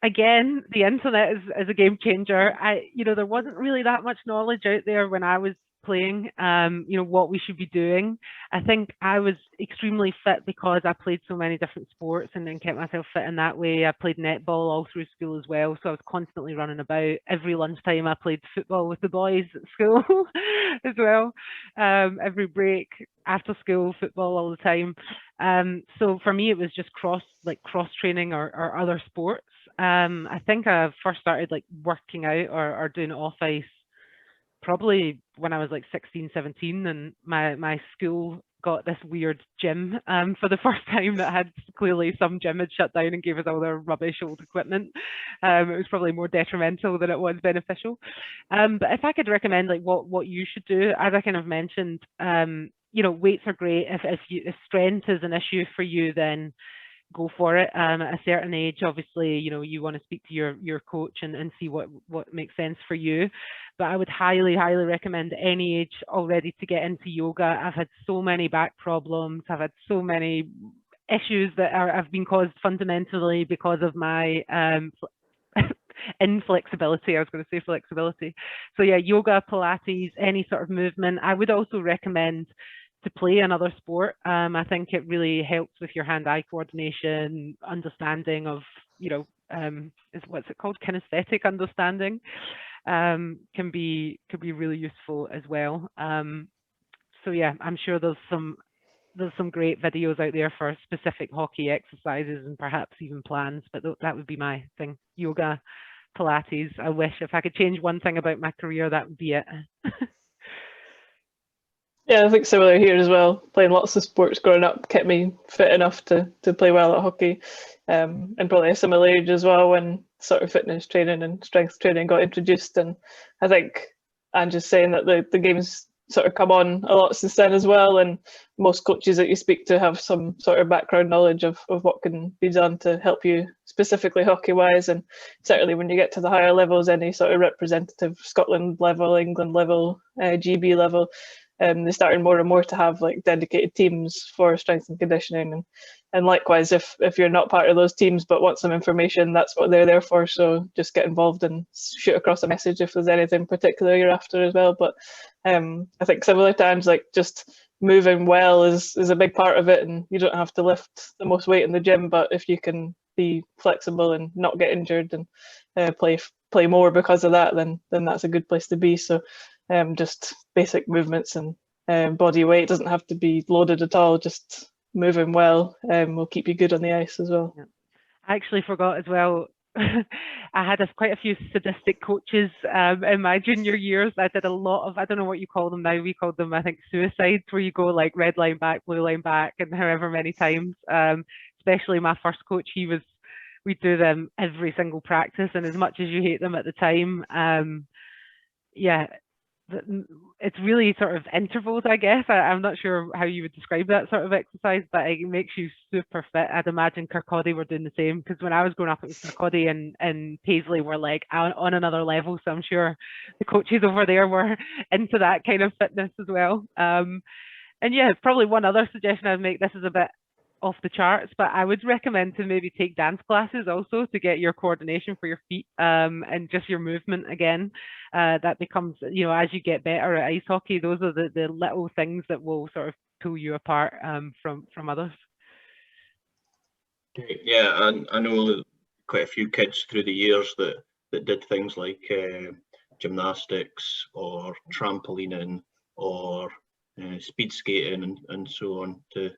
again, the internet is a game changer. There wasn't really that much knowledge out there when I was playing, what we should be doing. I think I was extremely fit because I played so many different sports and then kept myself fit in that way. I played netball all through school as well, so I was constantly running about. Every lunchtime I played football with the boys at school as well. Every break after school, football all the time. So for me, it was just cross training or other sports. I think I first started working out or doing off ice probably when I was 16, 17, and my school got this weird gym for the first time that had clearly some gym had shut down and gave us all their rubbish old equipment. It was probably more detrimental than it was beneficial. But if I could recommend what you should do, as I kind of mentioned, weights are great. If strength is an issue for you, then go for it. At a certain age, obviously, you want to speak to your coach and see what makes sense for you. But I would highly recommend any age already to get into yoga. I've had so many back problems. I've had so many issues that have been caused fundamentally because of my inflexibility. I was going to say flexibility. So yeah, yoga, Pilates, any sort of movement. I would also recommend to play another sport. I think it really helps with your hand-eye coordination, understanding of, what's it called? Kinesthetic understanding can be really useful as well. So yeah, I'm sure there's some great videos out there for specific hockey exercises and perhaps even plans, but that would be my thing. Yoga, Pilates. I wish if I could change one thing about my career, that would be it. Yeah, I think similar here as well. Playing lots of sports growing up kept me fit enough to play well at hockey, and probably a similar age as well when sort of fitness training and strength training got introduced. And I think Angie's saying that the game's sort of come on a lot since then as well, and most coaches that you speak to have some sort of background knowledge of what can be done to help you specifically hockey wise. And certainly when you get to the higher levels, any sort of representative Scotland level, England level, GB level, they're starting more and more to have dedicated teams for strength and conditioning, and likewise if you're not part of those teams but want some information, that's what they're there for. So just get involved and shoot across a message if there's anything particular you're after as well. But I think similar times, just moving well is a big part of it, and you don't have to lift the most weight in the gym, but if you can be flexible and not get injured and play more because of that, then that's a good place to be. So just basic movements and body weight doesn't have to be loaded at all. Just moving well will keep you good on the ice as well. Yeah. I actually forgot as well. I had quite a few sadistic coaches in my junior years. I did a lot of, I don't know what you call them now, we called them, I think, suicides, where you go red line back, blue line back, and however many times. Especially my first coach, we'd do them every single practice, and as much as you hate them at the time, yeah, it's really sort of intervals, I guess. I'm not sure how you would describe that sort of exercise, but it makes you super fit. I'd imagine Kirkcaldy were doing the same, because when I was growing up, it was Kirkcaldy and Paisley were on another level. So I'm sure the coaches over there were into that kind of fitness as well. And yeah, probably one other suggestion I'd make, this is a bit off the charts, but I would recommend to maybe take dance classes also to get your coordination for your feet and just your movement again. That becomes, as you get better at ice hockey, those are the little things that will sort of pull you apart from others. Yeah, and I know quite a few kids through the years that that did things like gymnastics or trampolining or speed skating and so on to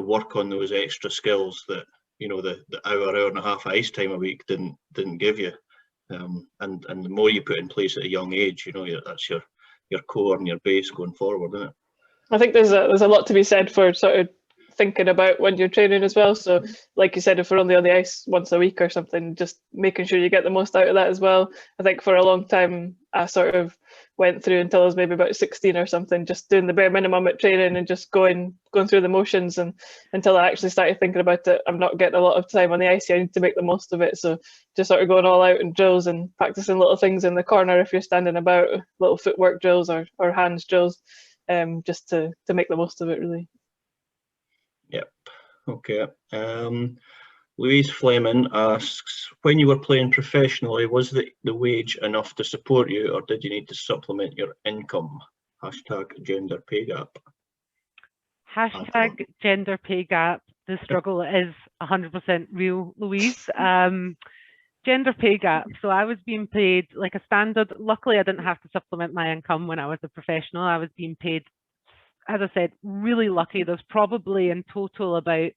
work on those extra skills that, you know, the hour and a half ice time a week didn't give you. And the more you put in place at a young age, you know, that's your core and your base going forward, isn't it? I think there's a lot to be said for sort of thinking about when you're training as well. So like you said, if we're only on the ice once a week or something, just making sure you get the most out of that as well. I think for a long time I sort of went through until I was maybe about 16 or something, just doing the bare minimum at training and just going through the motions, and until I actually started thinking about it, I'm not getting a lot of time on the ice, I need to make the most of it. So just sort of going all out in drills and practicing little things in the corner if you're standing about, little footwork drills or hands drills, just to make the most of it, really. Yep. Okay. Louise Fleming asks, when you were playing professionally, was the wage enough to support you, or did you need to supplement your income? Hashtag gender pay gap. Hashtag gender pay gap. The struggle is 100% real, Louise. Gender pay gap. So I was being paid like a standard. Luckily, I didn't have to supplement my income when I was a professional. I was being paid, as I said, really lucky. There's probably in total about,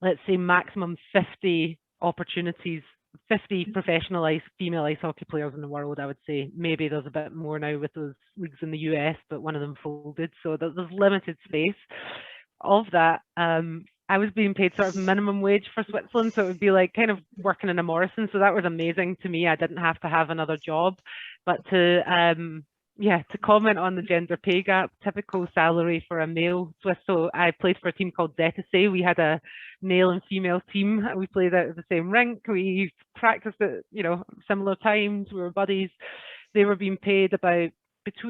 let's say, maximum 50 opportunities, 50 professional female ice hockey players in the world, I would say. Maybe there's a bit more now with those leagues in the US, but one of them folded. So there's limited space. Of that, I was being paid sort of minimum wage for Switzerland. So it would be like kind of working in a Morrison. So that was amazing to me. I didn't have to have another job. But to comment on the gender pay gap, typical salary for a male Swiss. So I played for a team called Zetterse. We had a male and female team. We played out of the same rink. We practiced at, you know, similar times. We were buddies. They were being paid about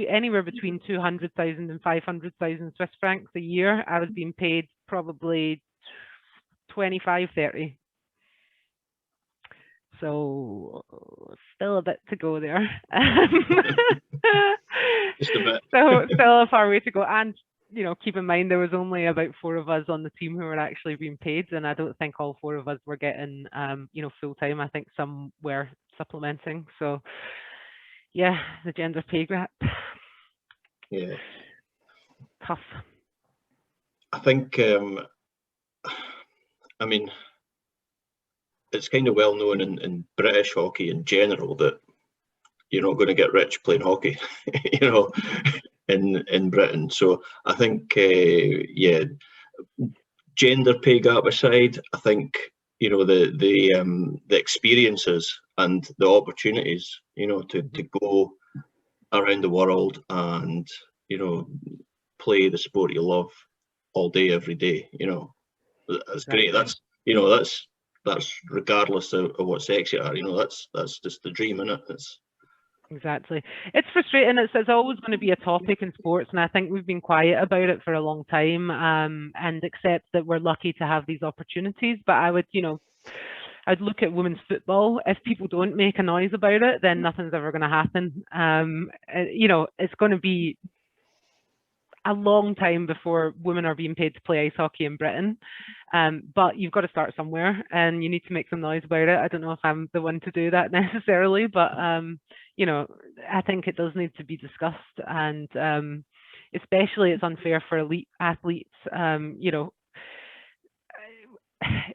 anywhere between 200,000 and 500,000 Swiss francs a year. I was being paid probably 25, 30. So still a bit to go there. Just a bit. So still a far way to go. And, you know, keep in mind there was only about 4 of us on the team who were actually being paid, and I don't think all 4 of us were getting you know, full time. I think some were supplementing. So yeah, the gender pay gap. Yeah. Tough. I think I mean, it's kind of well known in British hockey in general that you're not going to get rich playing hockey, you know, in Britain. So I think, yeah, gender pay gap aside, I think, you know, the experiences and the opportunities, you know, to go around the world and, you know, play the sport you love all day, every day, you know, that's great. That's, you know, that's regardless of what sex you are, you know, that's just the dream, isn't it? It's exactly. It's frustrating. It's always going to be a topic in sports, and I think we've been quiet about it for a long time, and accept that we're lucky to have these opportunities. But I would, you know, I'd look at women's football. If people don't make a noise about it, then nothing's ever going to happen. You know, it's going to be a long time before women are being paid to play ice hockey in Britain. But you've got to start somewhere, and you need to make some noise about it. I don't know if I'm the one to do that necessarily, but you know, I think it does need to be discussed, and especially it's unfair for elite athletes. You know,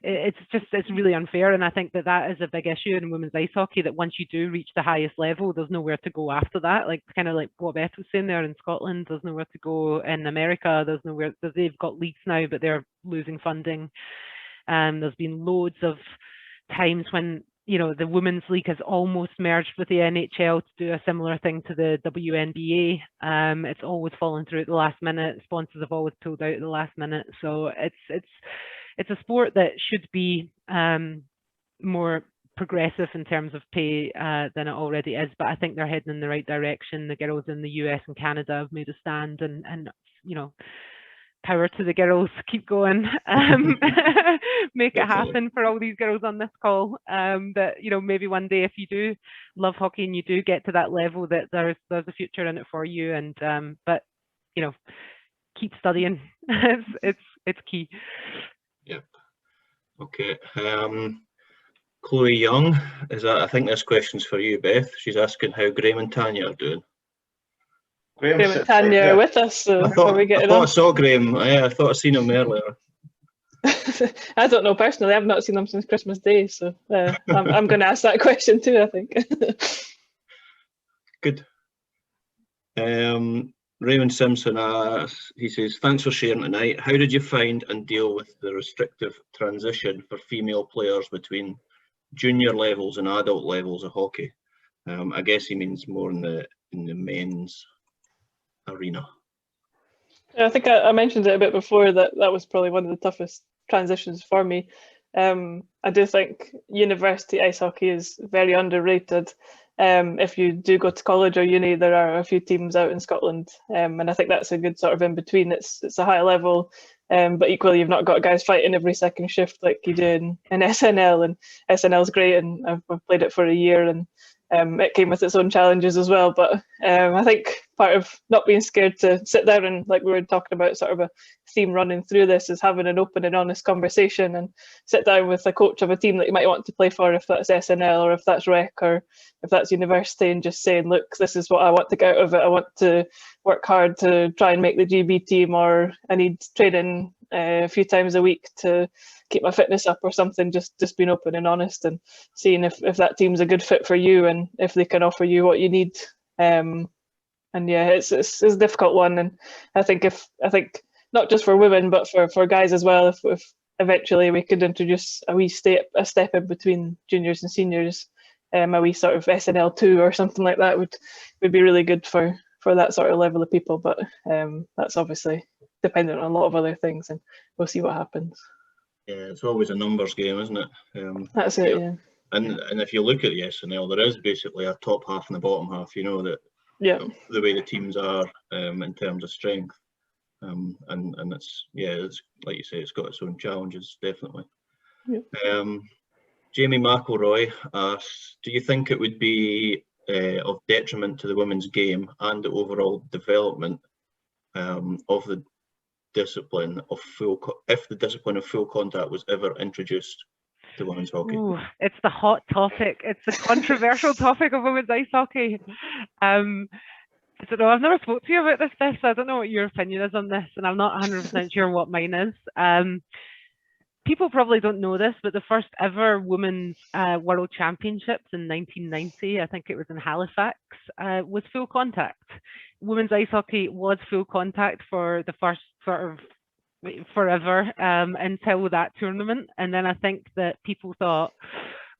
it's really unfair, and I think that is a big issue in women's ice hockey, that once you do reach the highest level, there's nowhere to go after that. Like kind of like what Beth was saying there, in Scotland there's nowhere to go. In America there's nowhere. They've got leagues now, but they're losing funding. There's been loads of times when, you know, the women's league has almost merged with the NHL to do a similar thing to the WNBA. It's always fallen through at the last minute. Sponsors have always pulled out at the last minute. So it's a sport that should be more progressive in terms of pay than it already is, but I think they're heading in the right direction. The girls in the US and Canada have made a stand, and you know, power to the girls, keep going. Make it happen for all these girls on this call. That, you know, maybe one day if you do love hockey and you do get to that level, that there's a future in it for you. And but you know, keep studying. It's key. Yep. Okay. Chloe Young, I think this question's for you, Beth. She's asking how Graham and Tanya are doing. Graham and Tanya are with us, so I thought I saw Graham. Yeah, I thought I'd seen him earlier. I don't know personally. I've not seen him since Christmas Day, so I'm going to ask that question too, I think. Good. Raymond Simpson, he says, thanks for sharing tonight. How did you find and deal with the restrictive transition for female players between junior levels and adult levels of hockey? I guess he means more in the men's arena. I think I mentioned it a bit before that was probably one of the toughest transitions for me. I do think university ice hockey is very underrated. If you do go to college or uni, there are a few teams out in Scotland, and I think that's a good sort of in between. It's a high level, but equally you've not got guys fighting every second shift like you do in SNL, and SNL's great, and I've played it for a year, and it came with its own challenges as well. But I think part of not being scared to sit down and, like we were talking about, sort of a theme running through this, is having an open and honest conversation and sit down with a coach of a team that you might want to play for, if that's SNL or if that's rec or if that's university, and just saying, look, this is what I want to get out of it. I want to work hard to try and make the GB team, or I need training a few times a week to keep my fitness up or something. Just being open and honest and seeing if that team's a good fit for you and if they can offer you what you need. And yeah, it's a difficult one, and I think not just for women but for guys as well, if eventually we could introduce a wee step in between juniors and seniors, a wee sort of SNL 2 or something like that would be really good for that sort of level of people. But that's obviously dependent on a lot of other things, and we'll see what happens. Yeah, it's always a numbers game, isn't it? That's it, yeah. And if you look at the SNL, there is basically a top half and a bottom half, that the way the teams are in terms of strength. And it's like you say, it's got its own challenges, definitely. Yeah. Jamie McElroy asks, do you think it would be of detriment to the women's game and the overall development of the discipline of if the discipline of full contact was ever introduced to women's hockey? Ooh, it's the hot topic. It's the controversial topic of women's ice hockey. I don't know. I've never spoke to you about this, Beth, so I don't know what your opinion is on this, and I'm not 100% sure what mine is. People probably don't know this, but the first ever women's World Championships in 1990, I think it was in Halifax, was full contact. Women's ice hockey was full contact for the first sort of forever until that tournament. And then I think that people thought,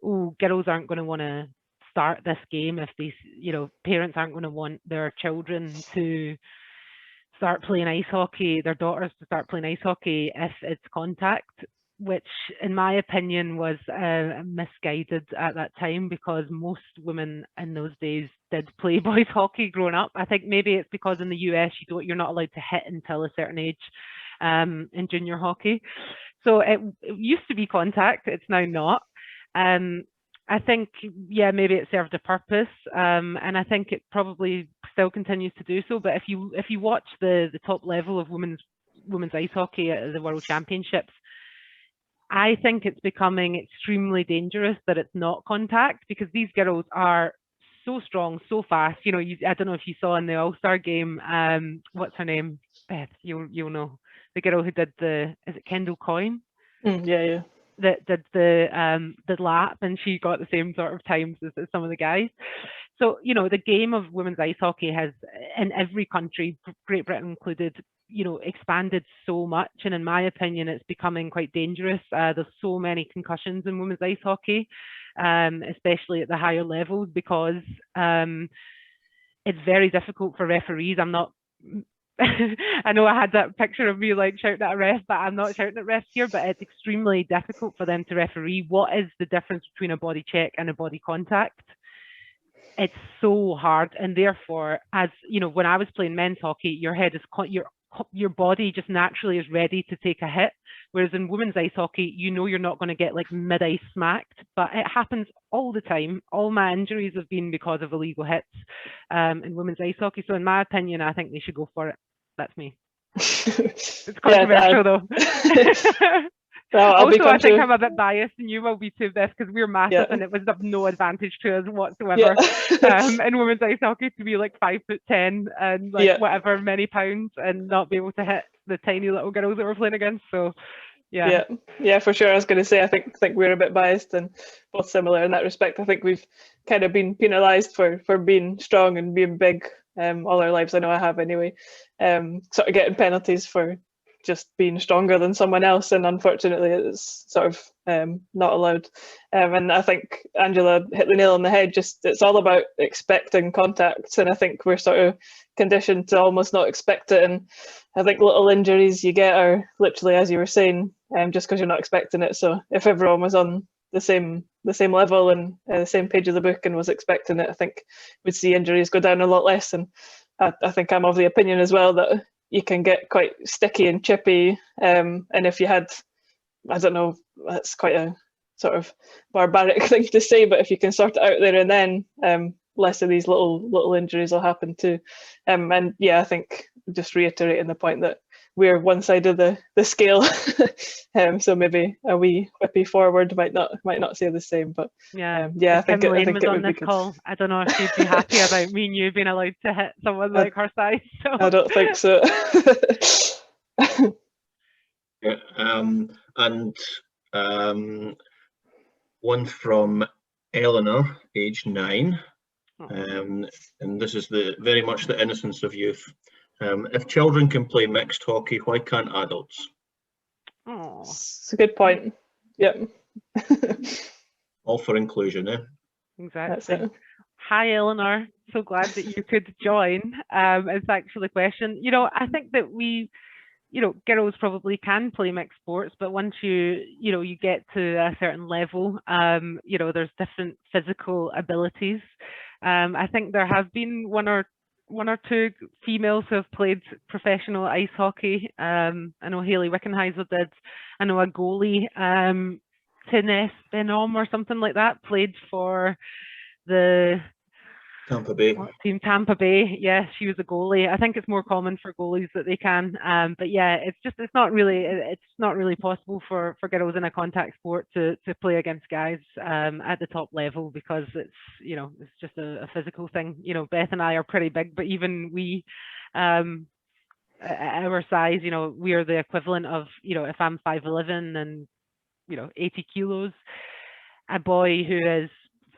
oh, girls aren't going to want to start this game if these, parents aren't going to want their children to start playing ice hockey, their daughters to start playing ice hockey if it's contact, which in my opinion was misguided at that time, because most women in those days did play boys hockey growing up. I think maybe it's because in the US you're not allowed to hit until a certain age in junior hockey. So it used to be contact, it's now not. I think, maybe it served a purpose, and I think it probably still continues to do so. But if you watch the top level of women's ice hockey at the World Championships, I think it's becoming extremely dangerous that it's not contact, because these girls are so strong, so fast. I don't know if you saw in the All-Star game, what's her name? Beth, you'll know. The girl who did is it Kendall Coyne? Yeah. That did the lap, and she got the same sort of times as some of the guys. So, the game of women's ice hockey has, in every country, Great Britain included, expanded so much, and in my opinion it's becoming quite dangerous. There's so many concussions in women's ice hockey, especially at the higher levels, because it's very difficult for referees. I'm not I know I had that picture of me like shouting at a ref, but I'm not shouting at refs here. But it's extremely difficult for them to referee. What is the difference between a body check and a body contact? It's so hard, and therefore, as when I was playing men's hockey, your head is your body just naturally is ready to take a hit. Whereas in women's ice hockey, you're not going to get like mid-ice smacked, but it happens all the time. All my injuries have been because of illegal hits in women's ice hockey. So in my opinion, I think they should go for it. That's me. It's controversial though. I'll be Also, I think contra- I'm a bit biased, and you will be too, Beth, because we're massive, Yeah. and it was of no advantage to us Yeah. whatsoever in women's ice hockey to be like 5'10" and like Yeah. whatever many pounds, and not be able to hit the tiny little girls that we're playing against. So, yeah. Yeah, for sure. I was going to say, I think we're a bit biased and both similar in that respect. I think we've kind of been penalised for being strong and being big all our lives. I know I have anyway. Sort of getting penalties for just being stronger than someone else, and unfortunately it's sort of not allowed. And I think Angela hit the nail on the head. Just it's all about expecting contacts, and I think we're sort of conditioned to almost not expect it. And I think little injuries you get are literally, as you were saying, just because you're not expecting it. So if everyone was on the same level and the same page of the book and was expecting it, I think we'd see injuries go down a lot less. And I think I'm of the opinion as well that you can get quite sticky and chippy. And if you had, I don't know, that's quite a sort of barbaric thing to say, but if you can sort it out there and then, less of these little injuries will happen too. And yeah, I think just reiterating the point that we're one side of the scale. So maybe a wee whippy forward might not say the same, but Yeah, I think Kim I Lane think was it on would be this good. call. I don't know if she'd be happy about me and you being allowed to hit someone like her size. So. I don't think so. Yeah, and one from Eleanor, age 9, and this is very much the innocence of youth. If children can play mixed hockey, why can't adults? Oh, It's a good point. Yep. All for inclusion, eh? exactly. That's it. Hi, Eleanor. So glad that you could join. And thanks for the question. I think that girls probably can play mixed sports, but once you get to a certain level, there's different physical abilities. I think there have been one or two females who have played professional ice hockey. I know Hayley Wickenheiser did. I know a goalie, Tines Benom or something like that, played for the Tampa Bay. Team Tampa Bay. Yes, she was a goalie. I think it's more common for goalies that they can. But yeah, it's not really possible for girls in a contact sport to play against guys at the top level, because it's just a physical thing. Beth and I are pretty big, but even we at our size, we are the equivalent of, if I'm 5'11" and 80 kilos, a boy who is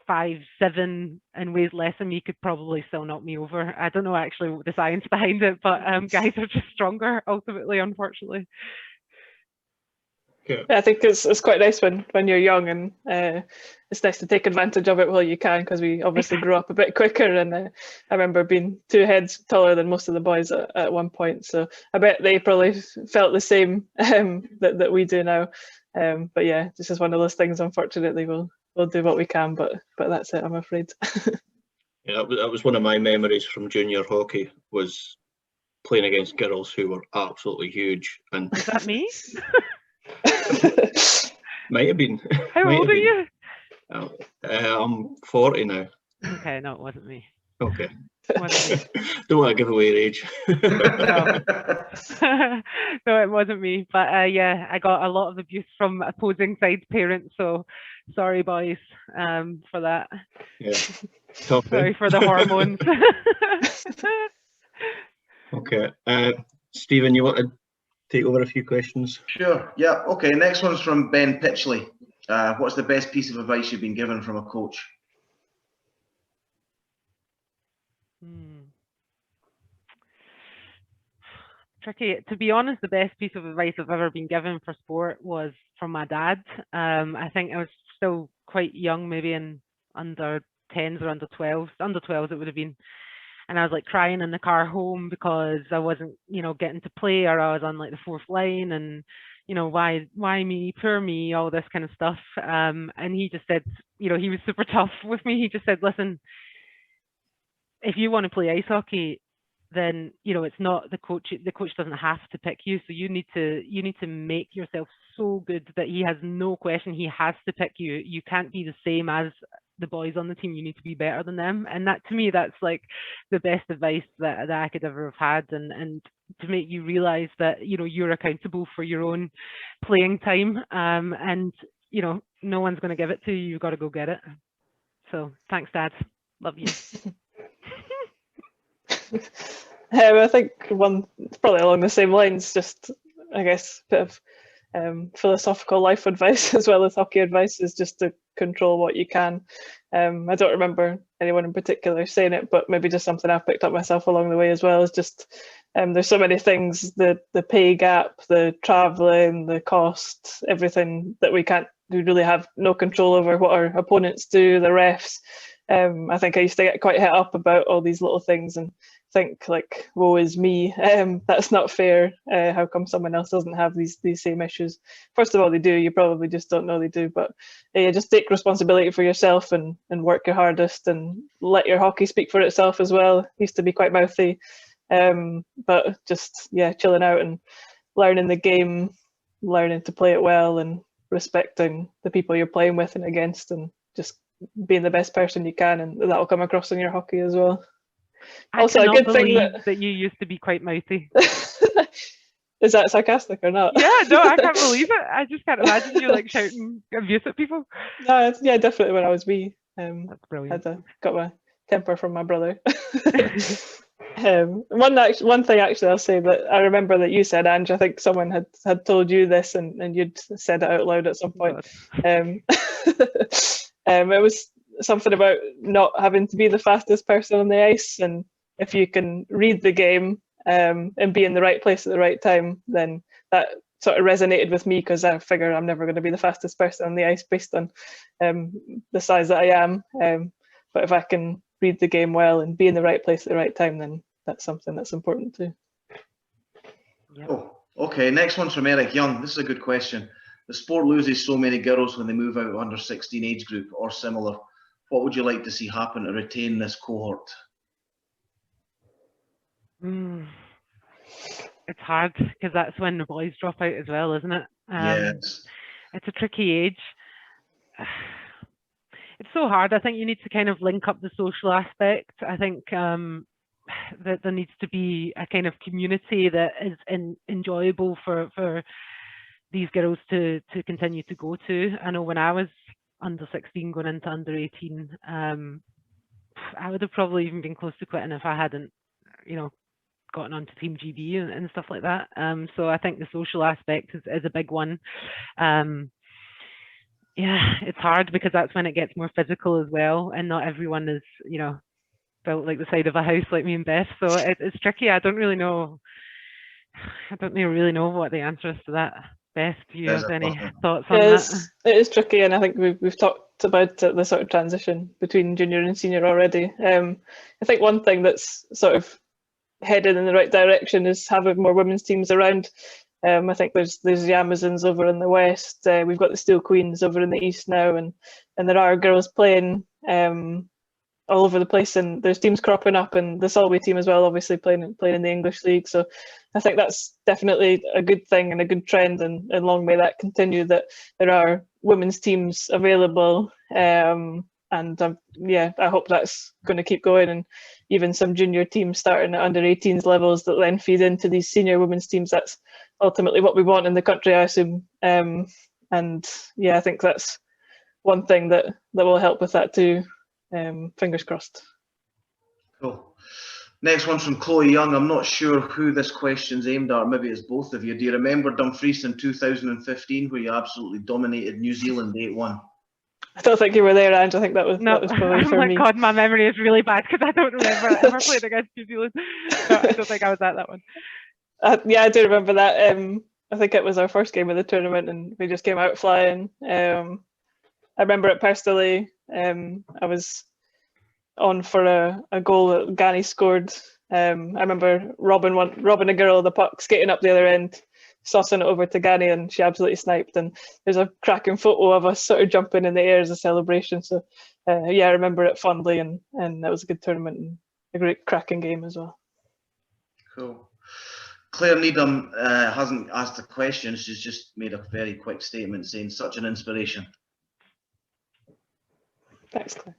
5'7" and weighs less than me could probably still knock me over. I don't know actually the science behind it, but guys are just stronger ultimately, unfortunately. Yeah. I think it's quite nice when you're young, and it's nice to take advantage of it while you can, because we obviously grew up a bit quicker, and I remember being 2 heads taller than most of the boys at one point, so I bet they probably felt the same that we do now. But yeah, this is one of those things. Unfortunately, we'll do what we can, but that's it, I'm afraid. Yeah, that was one of my memories from junior hockey, was playing against girls who were absolutely huge. And is that me? Might have been. How old are you? I'm 40 now. Okay, no, it wasn't me. Okay. Wasn't me. Don't want to give away age. No. No, it wasn't me. But yeah, I got a lot of abuse from opposing side parents. So sorry, boys, for that. Yeah. Tough, sorry for the hormones. Okay. Stephen, you want to take over a few questions? Sure. Yeah. Okay. Next one's from Ben Pitchley. What's the best piece of advice you've been given from a coach? Tricky. To be honest, the best piece of advice I've ever been given for sport was from my dad. I think I was still quite young, maybe in under 10s or under 12s. Under 12s it would have been. And I was like crying in the car home because I wasn't, getting to play, or I was on like the fourth line, and why me, poor me, all this kind of stuff. And he just said, he was super tough with me. He just said, listen, if you want to play ice hockey, then it's not the coach. The coach doesn't have to pick you. So you need to make yourself so good that he has no question. He has to pick you. You can't be the same as the boys on the team, you need to be better than them. And that, to me, that's like the best advice that I could ever have had, and to make you realize that, you know, you're accountable for your own playing time, and, you know, no one's going to give it to you. You've got to go get it. So thanks, Dad. Love you. I think one probably along the same lines, just I guess a bit of philosophical life advice as well as hockey advice, is just to control what you can. I don't remember anyone in particular saying it, but maybe just something I've picked up myself along the way as well, is just there's so many things, the pay gap, the travelling, the cost, everything that we really have no control over, what our opponents do, the refs. I think I used to get quite hit up about all these little things and think like, woe is me, that's not fair, how come someone else doesn't have these same issues? First of all, they do, you probably just don't know they do, but just take responsibility for yourself and work your hardest and let your hockey speak for itself as well. Used to be quite mouthy, but just chilling out and learning the game, learning to play it well and respecting the people you're playing with and against, and just being the best person you can, and that'll come across in your hockey as well. Also, a good thing that you used to be quite mouthy. Is that sarcastic or not? Yeah, no, I can't believe it. I just can't imagine you like shouting abuse at people. No, definitely when I was wee. That's brilliant. Got my temper from my brother. One thing actually I'll say that I remember that you said, Ange, I think someone had told you this and you'd said it out loud at some point. It was something about not having to be the fastest person on the ice, and if you can read the game and be in the right place at the right time, then that sort of resonated with me, because I figure I'm never going to be the fastest person on the ice based on the size that I am. But if I can read the game well and be in the right place at the right time, then that's something that's important too. Yep. Oh, okay. Next one's from Eric Young. This is a good question. The sport loses so many girls when they move out of under 16 age group or similar. What would you like to see happen to retain this cohort? It's hard, because that's when the boys drop out as well, isn't it? Yes. It's a tricky age. It's so hard. I think you need to kind of link up the social aspect. I think that there needs to be a kind of community that is enjoyable for these girls to continue to go to. I know when I was under 16 going into under 18, I would have probably even been close to quitting if I hadn't, you know, gotten onto Team GB and stuff like that. So I think the social aspect is a big one. Yeah, it's hard because that's when it gets more physical as well, and not everyone is, you know, built like the side of a house like me and Beth. So it's tricky. I don't really know. I don't really know what the answer is to that. Beth, do you have any thoughts on that? It is tricky, and I think we've talked about the sort of transition between junior and senior already. I think one thing that's sort of headed in the right direction is having more women's teams around. I think there's the Amazons over in the west. We've got the Steel Queens over in the east now, and there are girls playing all over the place, and there's teams cropping up, and the Solway team as well, obviously playing in the English League. So I think that's definitely a good thing and a good trend, and long may that continue, that there are women's teams available. And I hope that's going to keep going, and even some junior teams starting at under 18s levels that then feed into these senior women's teams. That's ultimately what we want in the country, I assume. And yeah, I think that's one thing that will help with that too. Fingers crossed. Cool. Next one's from Chloe Young. I'm not sure who this question's aimed at. Maybe it's both of you. Do you remember Dumfries in 2015 where you absolutely dominated New Zealand 8-1? I don't think you were there, Ange. I think that was probably for me. Oh my God, my memory is really bad because I don't remember ever playing against New Zealand. No, I don't think I was at that one. Yeah, I do remember that. I think it was our first game of the tournament, and we just came out flying. I remember it personally. I was on for a goal that Gani scored. I remember robbing a girl the puck, skating up the other end, saucing it over to Gani, and she absolutely sniped. And there's a cracking photo of us sort of jumping in the air as a celebration. So yeah, I remember it fondly, and that was a good tournament and a great cracking game as well. Cool. Claire Needham hasn't asked a question. She's just made a very quick statement saying, such an inspiration. Thanks, Claire.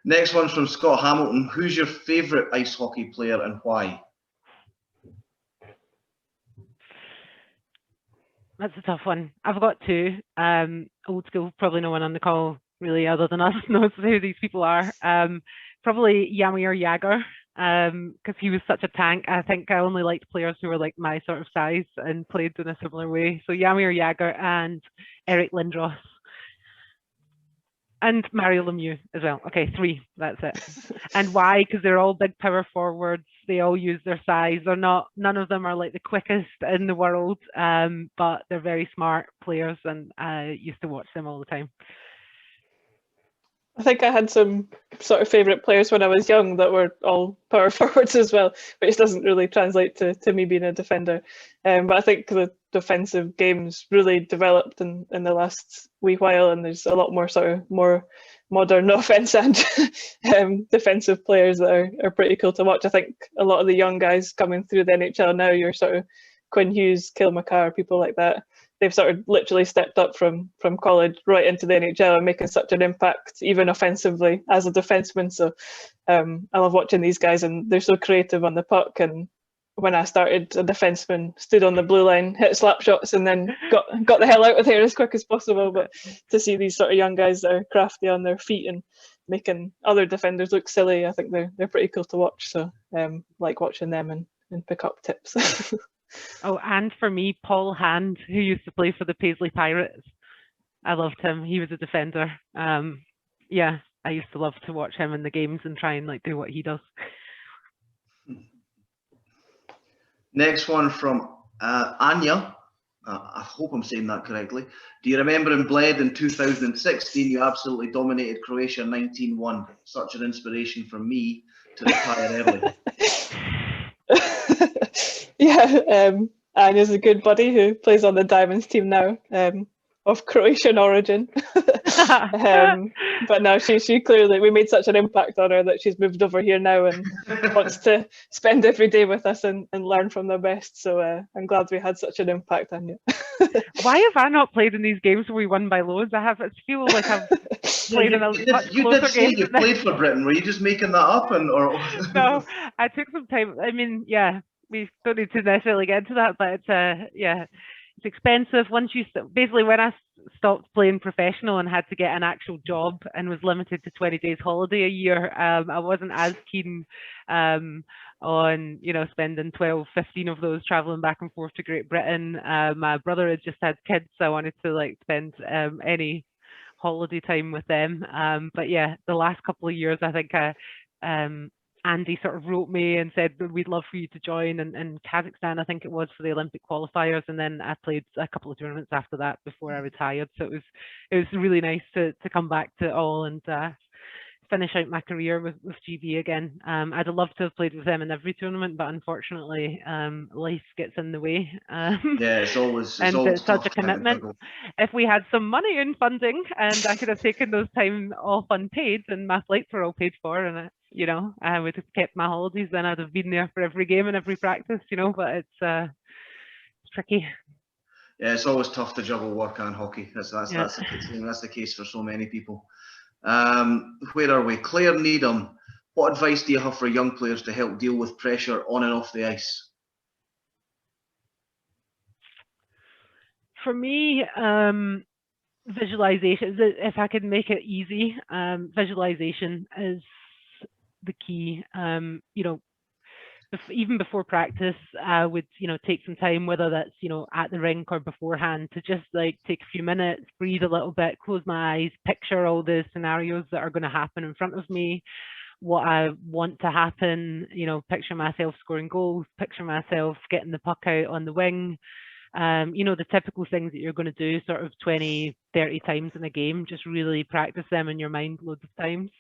Next one's from Scott Hamilton. Who's your favourite ice hockey player and why? That's a tough one. I've got two. Old school, probably no one on the call really other than us knows who these people are. Probably Jaromir Jagr, because he was such a tank. I think I only liked players who were like my sort of size and played in a similar way. So Jaromir Jagr and Eric Lindros. And Mario Lemieux as well. Okay, 3, that's it. And why? Because they're all big power forwards. They all use their size. None of them are like the quickest in the world, but they're very smart players, and I used to watch them all the time. I think I had some sort of favourite players when I was young that were all power forwards as well, which doesn't really translate to me being a defender. But I think the defensive game's really developed in the last wee while, and there's a lot more sort of more modern offence and defensive players that are pretty cool to watch. I think a lot of the young guys coming through the NHL now, you're sort of Quinn Hughes, Cale Makar, people like that. They've sort of literally stepped up from college right into the NHL and making such an impact, even offensively as a defenseman. So I love watching these guys, and they're so creative on the puck. And when I started, a defenseman stood on the blue line, hit slap shots, and then got the hell out of there as quick as possible. But to see these sort of young guys that are crafty on their feet and making other defenders look silly, I think they're pretty cool to watch. So like watching them and pick up tips. Oh, and for me, Paul Hand, who used to play for the Paisley Pirates. I loved him. He was a defender. Yeah, I used to love to watch him in the games and try and like do what he does. Next one from Anya. I hope I'm saying that correctly. Do you remember in Bled in 2016, you absolutely dominated Croatia 19-1? Such an inspiration for me to retire early. Yeah, Anya's a good buddy who plays on the Diamonds team now, of Croatian origin. But no, she clearly, we made such an impact on her that she's moved over here now and wants to spend every day with us and learn from the best. So I'm glad we had such an impact on you. Why have I not played in these games where we won by loads? I feel like I've played in a much closer game. You played for Britain. Were you just making that up? Or No, I took some time. I mean, yeah, we don't need to necessarily get into that, but yeah, it's expensive. Once you basically, when I stopped playing professional and had to get an actual job and was limited to 20 days holiday a year, I wasn't as keen on spending 12, 15 of those traveling back and forth to Great Britain. My brother had just had kids, so I wanted to like spend any holiday time with them. But yeah, the last couple of years, I think Andy sort of wrote me and said we'd love for you to join in Kazakhstan, I think it was, for the Olympic qualifiers, and then I played a couple of tournaments after that before I retired. So it was really nice to come back to all and finish out my career with GB again. I'd have loved to have played with them in every tournament, but unfortunately life gets in the way. Yeah, it's always such a commitment. If we had some money and funding and I could have taken those time off unpaid and my flights were all paid for, and I would have kept my holidays, then I'd have been there for every game and every practice, but it's tricky. Yeah, it's always tough to juggle work and hockey. That's the case for so many people. Where are we? Claire Needham, what advice do you have for young players to help deal with pressure on and off the ice? For me, visualization, if I could make it easy, visualization is the key. Even before practice, I would, take some time, whether that's, at the rink or beforehand, to just like take a few minutes, breathe a little bit, close my eyes, picture all the scenarios that are going to happen in front of me, what I want to happen, picture myself scoring goals, picture myself getting the puck out on the wing, the typical things that you're going to do sort of 20, 30 times in a game, just really practice them in your mind loads of times.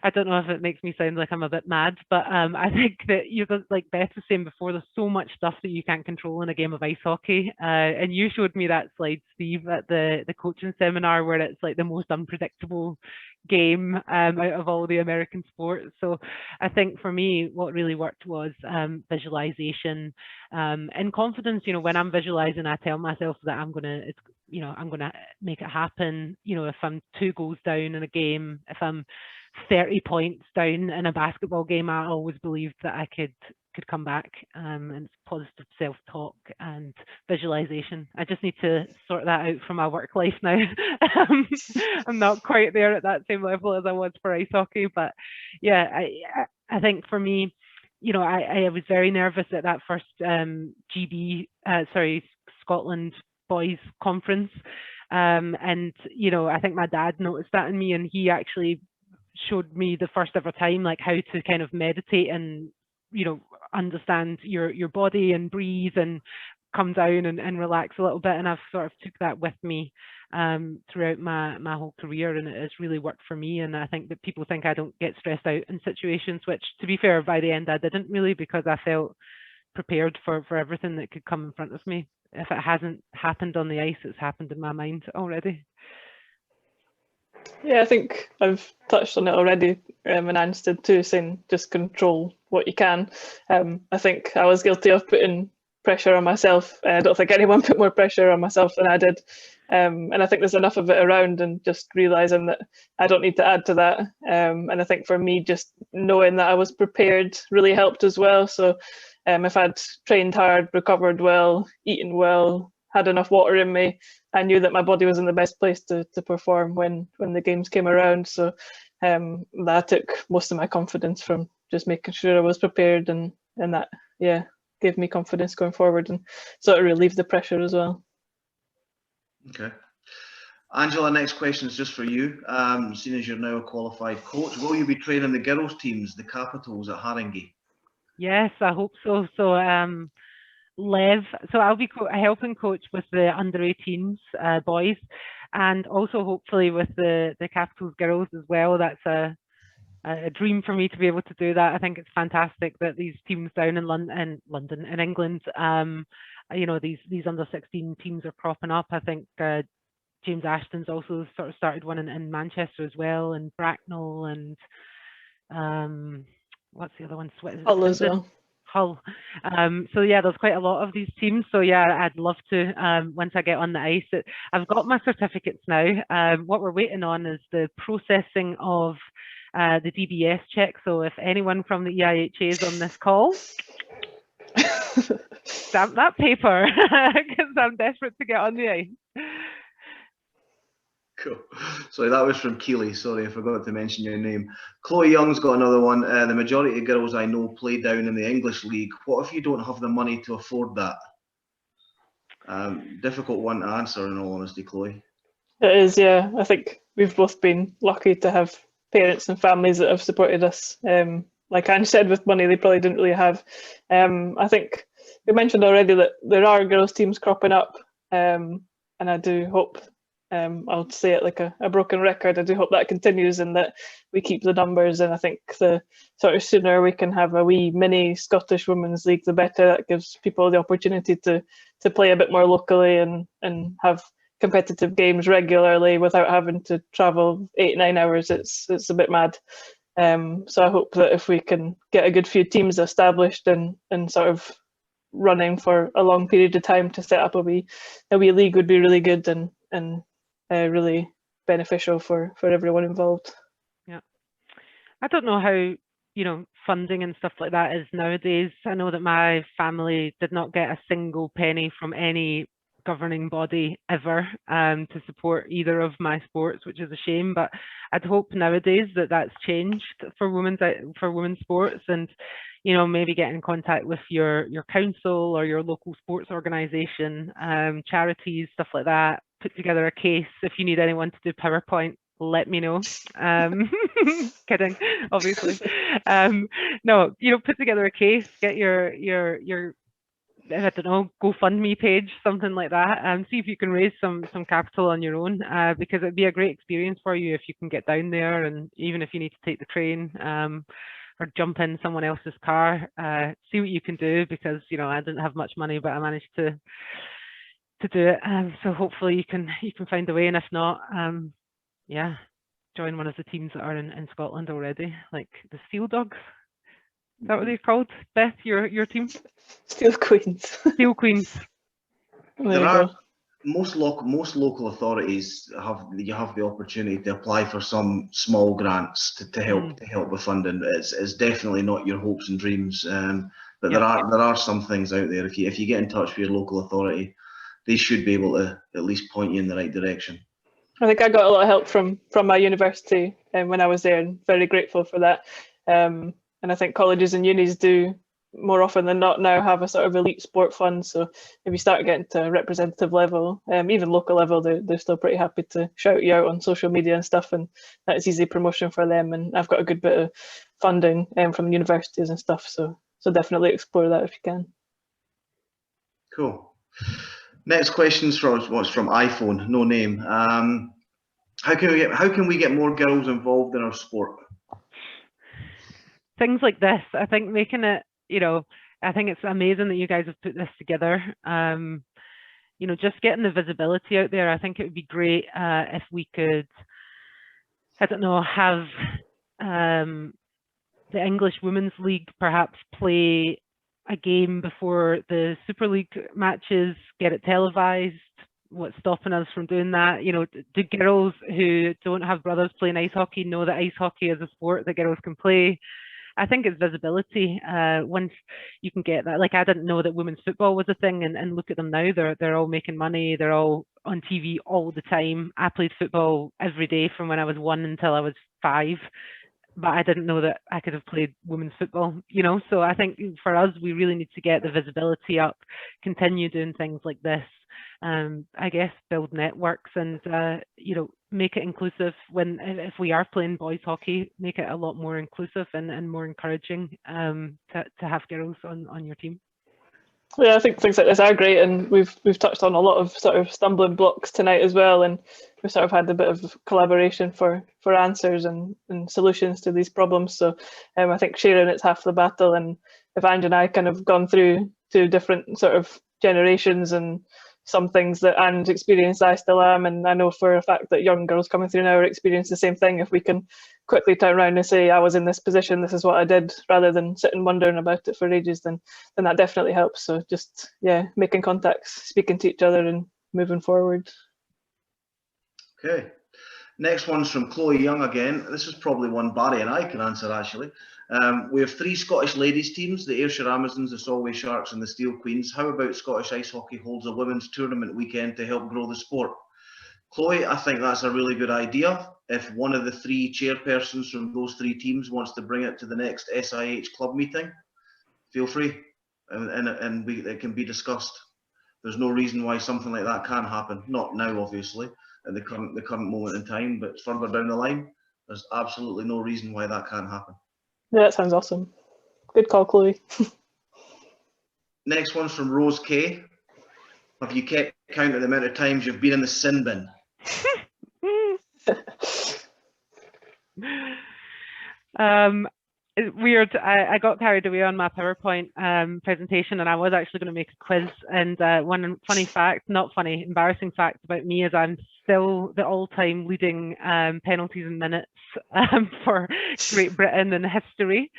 I don't know if it makes me sound like I'm a bit mad, but I think that like Beth was saying before, there's so much stuff that you can't control in a game of ice hockey. And you showed me that slide, Steve, at the coaching seminar, where it's like the most unpredictable game out of all the American sports. So I think for me, what really worked was visualization and confidence. When I'm visualizing, I tell myself that I'm gonna make it happen. If I'm 2 goals down in a game, if I'm 30 points down in a basketball game, I always believed that I could come back. And it's positive self-talk and visualization. I just need to sort that out for my work life now. I'm not quite there at that same level as I was for ice hockey, but yeah, I think for me, I was very nervous at that first Scotland boys conference. And I think my dad noticed that in me, and he actually showed me the first ever time like how to kind of meditate and understand your body and breathe and come down and relax a little bit. And I've sort of took that with me throughout my whole career, and it has really worked for me. And I think that people think I don't get stressed out in situations, which, to be fair, by the end I didn't really, because I felt prepared for everything that could come in front of me. If it hasn't happened on the ice, it's happened in my mind already. Yeah, I think I've touched on it already, and Ange did too, saying just control what you can. I think I was guilty of putting pressure on myself. I don't think anyone put more pressure on myself than I did. And I think there's enough of it around, and just realising that I don't need to add to that. And I think for me, just knowing that I was prepared really helped as well. So if I'd trained hard, recovered well, eaten well, had enough water in me, I knew that my body was in the best place to perform when the games came around. So that took most of my confidence from just making sure I was prepared, and that, yeah, gave me confidence going forward and sort of relieved the pressure as well. Okay. Angela, next question is just for you. Seeing as you're now a qualified coach, will you be training the girls' teams, the Capitals, at Haringey? Yes, I hope so. So Lev, so I'll be helping coach with the under-18s boys, and also hopefully with the Capitals girls as well. That's a dream for me to be able to do that. I think it's fantastic that these teams down in London, in England, these under-16 teams are cropping up. I think James Ashton's also sort of started one in Manchester as well, and Bracknell, and what's the other one? Hull as well. Hull. So yeah, there's quite a lot of these teams. So yeah, I'd love to once I get on the ice. I've got my certificates now. What we're waiting on is the processing of the DBS check. So if anyone from the EIHA is on this call, stamp that paper, because I'm desperate to get on the ice. Cool. Sorry, that was from Keeley. Sorry, I forgot to mention your name. Chloe Young's got another one. The majority of girls I know play down in the English League. What if you don't have the money to afford that? Difficult one to answer, in all honesty, Chloe. It is, yeah. I think we've both been lucky to have parents and families that have supported us. Like Ange said, with money they probably didn't really have. I think we mentioned already that there are girls' teams cropping up, and I do hope, I'll say it like a broken record, I do hope that continues and that we keep the numbers. And I think the sort of sooner we can have a wee mini Scottish Women's League, the better. That gives people the opportunity to play a bit more locally and have competitive games regularly without having to travel 8-9 hours. It's a bit mad. So I hope that if we can get a good few teams established and sort of running for a long period of time, to set up a wee league would be really good and really beneficial for everyone involved. Yeah, I don't know how funding and stuff like that is nowadays. I know that my family did not get a single penny from any governing body ever to support either of my sports, which is a shame. But I'd hope nowadays that that's changed for women's sports, and maybe get in contact with your council or your local sports organisation, charities, stuff like that. Put together a case. If you need anyone to do PowerPoint, let me know. Kidding, obviously. No, put together a case, get your I don't know, GoFundMe page, something like that, and see if you can raise some capital on your own, because it'd be a great experience for you if you can get down there, and even if you need to take the train or jump in someone else's car, see what you can do, because I didn't have much money, but I managed to do it. So hopefully you can find a way, and if not, yeah, join one of the teams that are in Scotland already, like the Steel Dogs. Is that what they're called? Beth, your team? Steel Queens. Steel Queens. There you go. Most local authorities have the opportunity to apply for some small grants to help with funding. It's definitely not your hopes and dreams, but there are some things out there. If you get in touch with your local authority, they should be able to at least point you in the right direction. I think I got a lot of help from my university when I was there, and very grateful for that. And I think colleges and unis do more often than not now have a sort of elite sport fund. So if you start getting to a representative level, even local level, they're still pretty happy to shout you out on social media and stuff, and that's easy promotion for them. And I've got a good bit of funding from universities and stuff, so definitely explore that if you can. Cool. Next question's from iPhone, no name. How can we get more girls involved in our sport? Things like this, I think, making it, I think it's amazing that you guys have put this together. Just getting the visibility out there. I think it would be great if we could, I don't know, have the English Women's League perhaps play a game before the Super League matches, get it televised. What's stopping us from doing that? Do girls who don't have brothers playing ice hockey know that ice hockey is a sport that girls can play? I think it's visibility. Once you can get that, like I didn't know that women's football was a thing, and look at them now. They're all making money. They're all on TV all the time. I played football every day from when I was 1 until I was 5, but I didn't know that I could have played women's football. So I think for us, we really need to get the visibility up, continue doing things like this. I guess build networks and make it inclusive. If we are playing boys hockey, make it a lot more inclusive and more encouraging to have girls on your team. Yeah, I think things like this are great, and we've touched on a lot of sort of stumbling blocks tonight as well, and we've sort of had a bit of collaboration for answers and solutions to these problems. So I think sharing it's half the battle, and if Ange and I kind of gone through 2 different sort of generations, and some things that Ange experienced I still am, and I know for a fact that young girls coming through now are experiencing the same thing. If we can quickly turn around and say, I was in this position, this is what I did, rather than sitting wondering about it for ages, then that definitely helps. So just, making contacts, speaking to each other and moving forward. Okay. Next one's from Chloe Young again. This is probably one Barry and I can answer, actually. We have 3 Scottish ladies teams, the Ayrshire Amazons, the Solway Sharks and the Steel Queens. How about Scottish Ice Hockey holds a women's tournament weekend to help grow the sport? Chloe, I think that's a really good idea. If one of the 3 chairpersons from those 3 teams wants to bring it to the next SIH club meeting, feel free, and it can be discussed. There's no reason why something like that can't happen. Not now, obviously, at the current moment in time, but further down the line, there's absolutely no reason why that can't happen. Yeah, that sounds awesome. Good call, Chloe. Next one's from Rose K. Have you kept count of the amount of times you've been in the sin bin? It's weird. I got carried away on my PowerPoint presentation, and I was actually going to make a quiz. And one funny fact, not funny, embarrassing fact about me is I'm still the all-time leading penalties and minutes for Great Britain in history.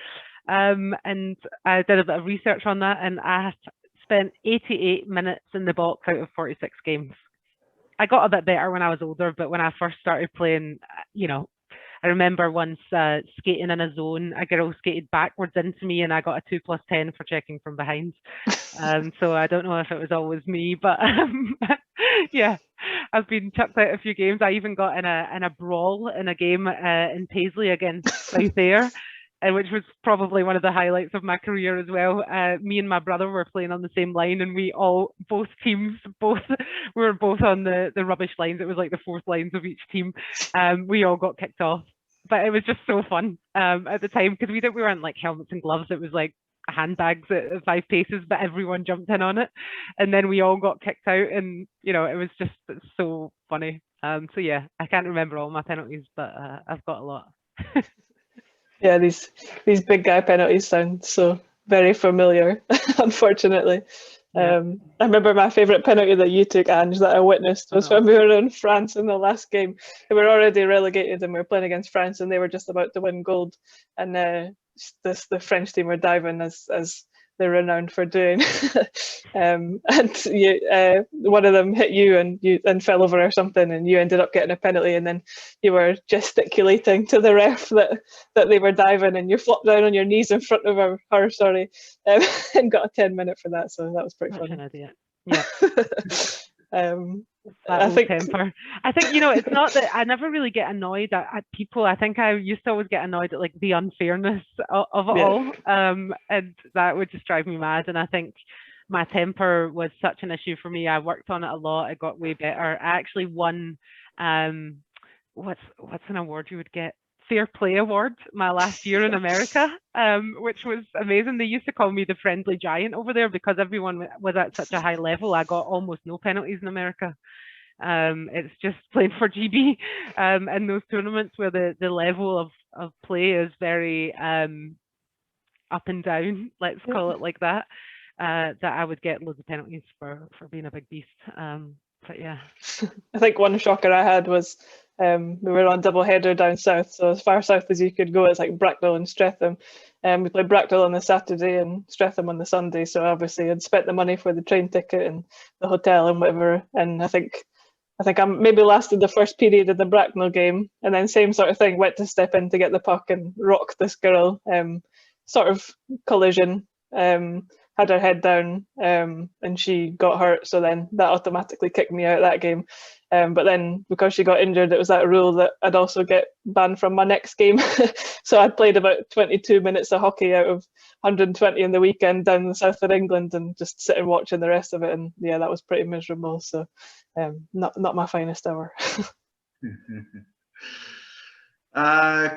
And I did a bit of research on that, and I spent 88 minutes in the box out of 46 games. I got a bit better when I was older, but when I first started playing, I remember once skating in a zone, a girl skated backwards into me and I got a 2+10 for checking from behind. So I don't know if it was always me, but yeah, I've been chucked out a few games. I even got in a brawl in a game in Paisley against South Ayr, which was probably one of the highlights of my career as well. Me and my brother were playing on the same line, and we were both on the rubbish lines. It was like the 4th lines of each team. We all got kicked off, but it was just so fun at the time because we weren't like helmets and gloves. It was like handbags at 5 paces, but everyone jumped in on it, and then we all got kicked out, and you know, it was just so funny. So yeah, I can't remember all my penalties, but I've got a lot. Yeah, these big guy penalties sound so very familiar, unfortunately. Yeah. I remember my favourite penalty that you took, Ange, that I witnessed was when we were in France in the last game. They were already relegated and we were playing against France, and they were just about to win gold. And the French team were diving as they're renowned for doing. And one of them hit you and fell over or something, and you ended up getting a penalty, and then you were gesticulating to the ref that they were diving, and you flopped down on your knees in front of her, and got a 10-minute for that. So that was pretty funny. An idiot. Yeah. I think temper. I think, you know, it's not that I never really get annoyed at people. I think I used to always get annoyed at like the unfairness of it all, and that would just drive me mad. And I think my temper was such an issue for me. I worked on it a lot. It got way better. I actually won what's an award you would get? Fair Play Award my last year in America, which was amazing. They used to call me the friendly giant over there because everyone was at such a high level. I got almost no penalties in America. It's just playing for GB in those tournaments where the level of play is very up and down, let's call it like that, that I would get loads of penalties for being a big beast. But yeah. I think one shocker I had was we were on double header down south, so as far south as you could go. It's like Bracknell and Streatham. We played Bracknell on the Saturday and Streatham on the Sunday, so obviously I'd spent the money for the train ticket and the hotel and whatever, and I think I maybe lasted the first period of the Bracknell game, and then same sort of thing, went to step in to get the puck and rock this girl, sort of collision, had her head down, and she got hurt, so then that automatically kicked me out of that game. But then because she got injured, it was that rule that I'd also get banned from my next game. So I'd played about 22 minutes of hockey out of 120 in the weekend down in the south of England, and just sitting watching the rest of it, and yeah, that was pretty miserable. So not my finest hour.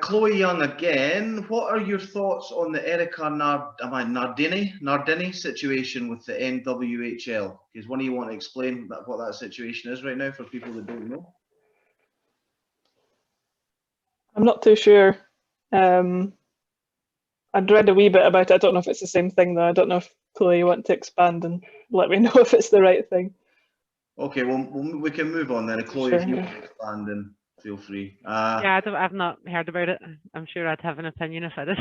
Chloe Young again. What are your thoughts on the Erica Nardini situation with the NWHL? Because one of you want to explain what that situation is right now for people that don't know? I'm not too sure. I'd read a wee bit about it. I don't know if it's the same thing though. I don't know if Chloe, you want to expand and let me know if it's the right thing. Okay, well we can move on then. Chloe, Sure, if you want to expand, then feel free. Yeah, I've not heard about it. I'm sure I'd have an opinion if I did.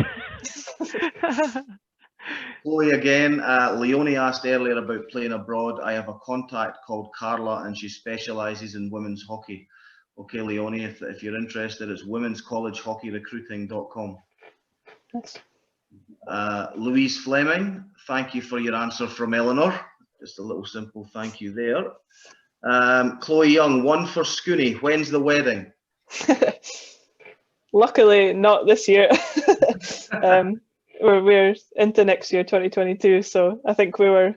Chloe again. Leonie asked earlier about playing abroad. I have a contact called Carla, and she specialises in women's hockey. Okay, Leonie, if you're interested, it's womenscollegehockeyrecruiting.com. Yes. Louise Fleming, thank you for your answer from Eleanor. Just a little simple thank you there. Chloe Young, one for Scooney. When's the wedding? Luckily, not this year. We're into next year, 2022. So I think we were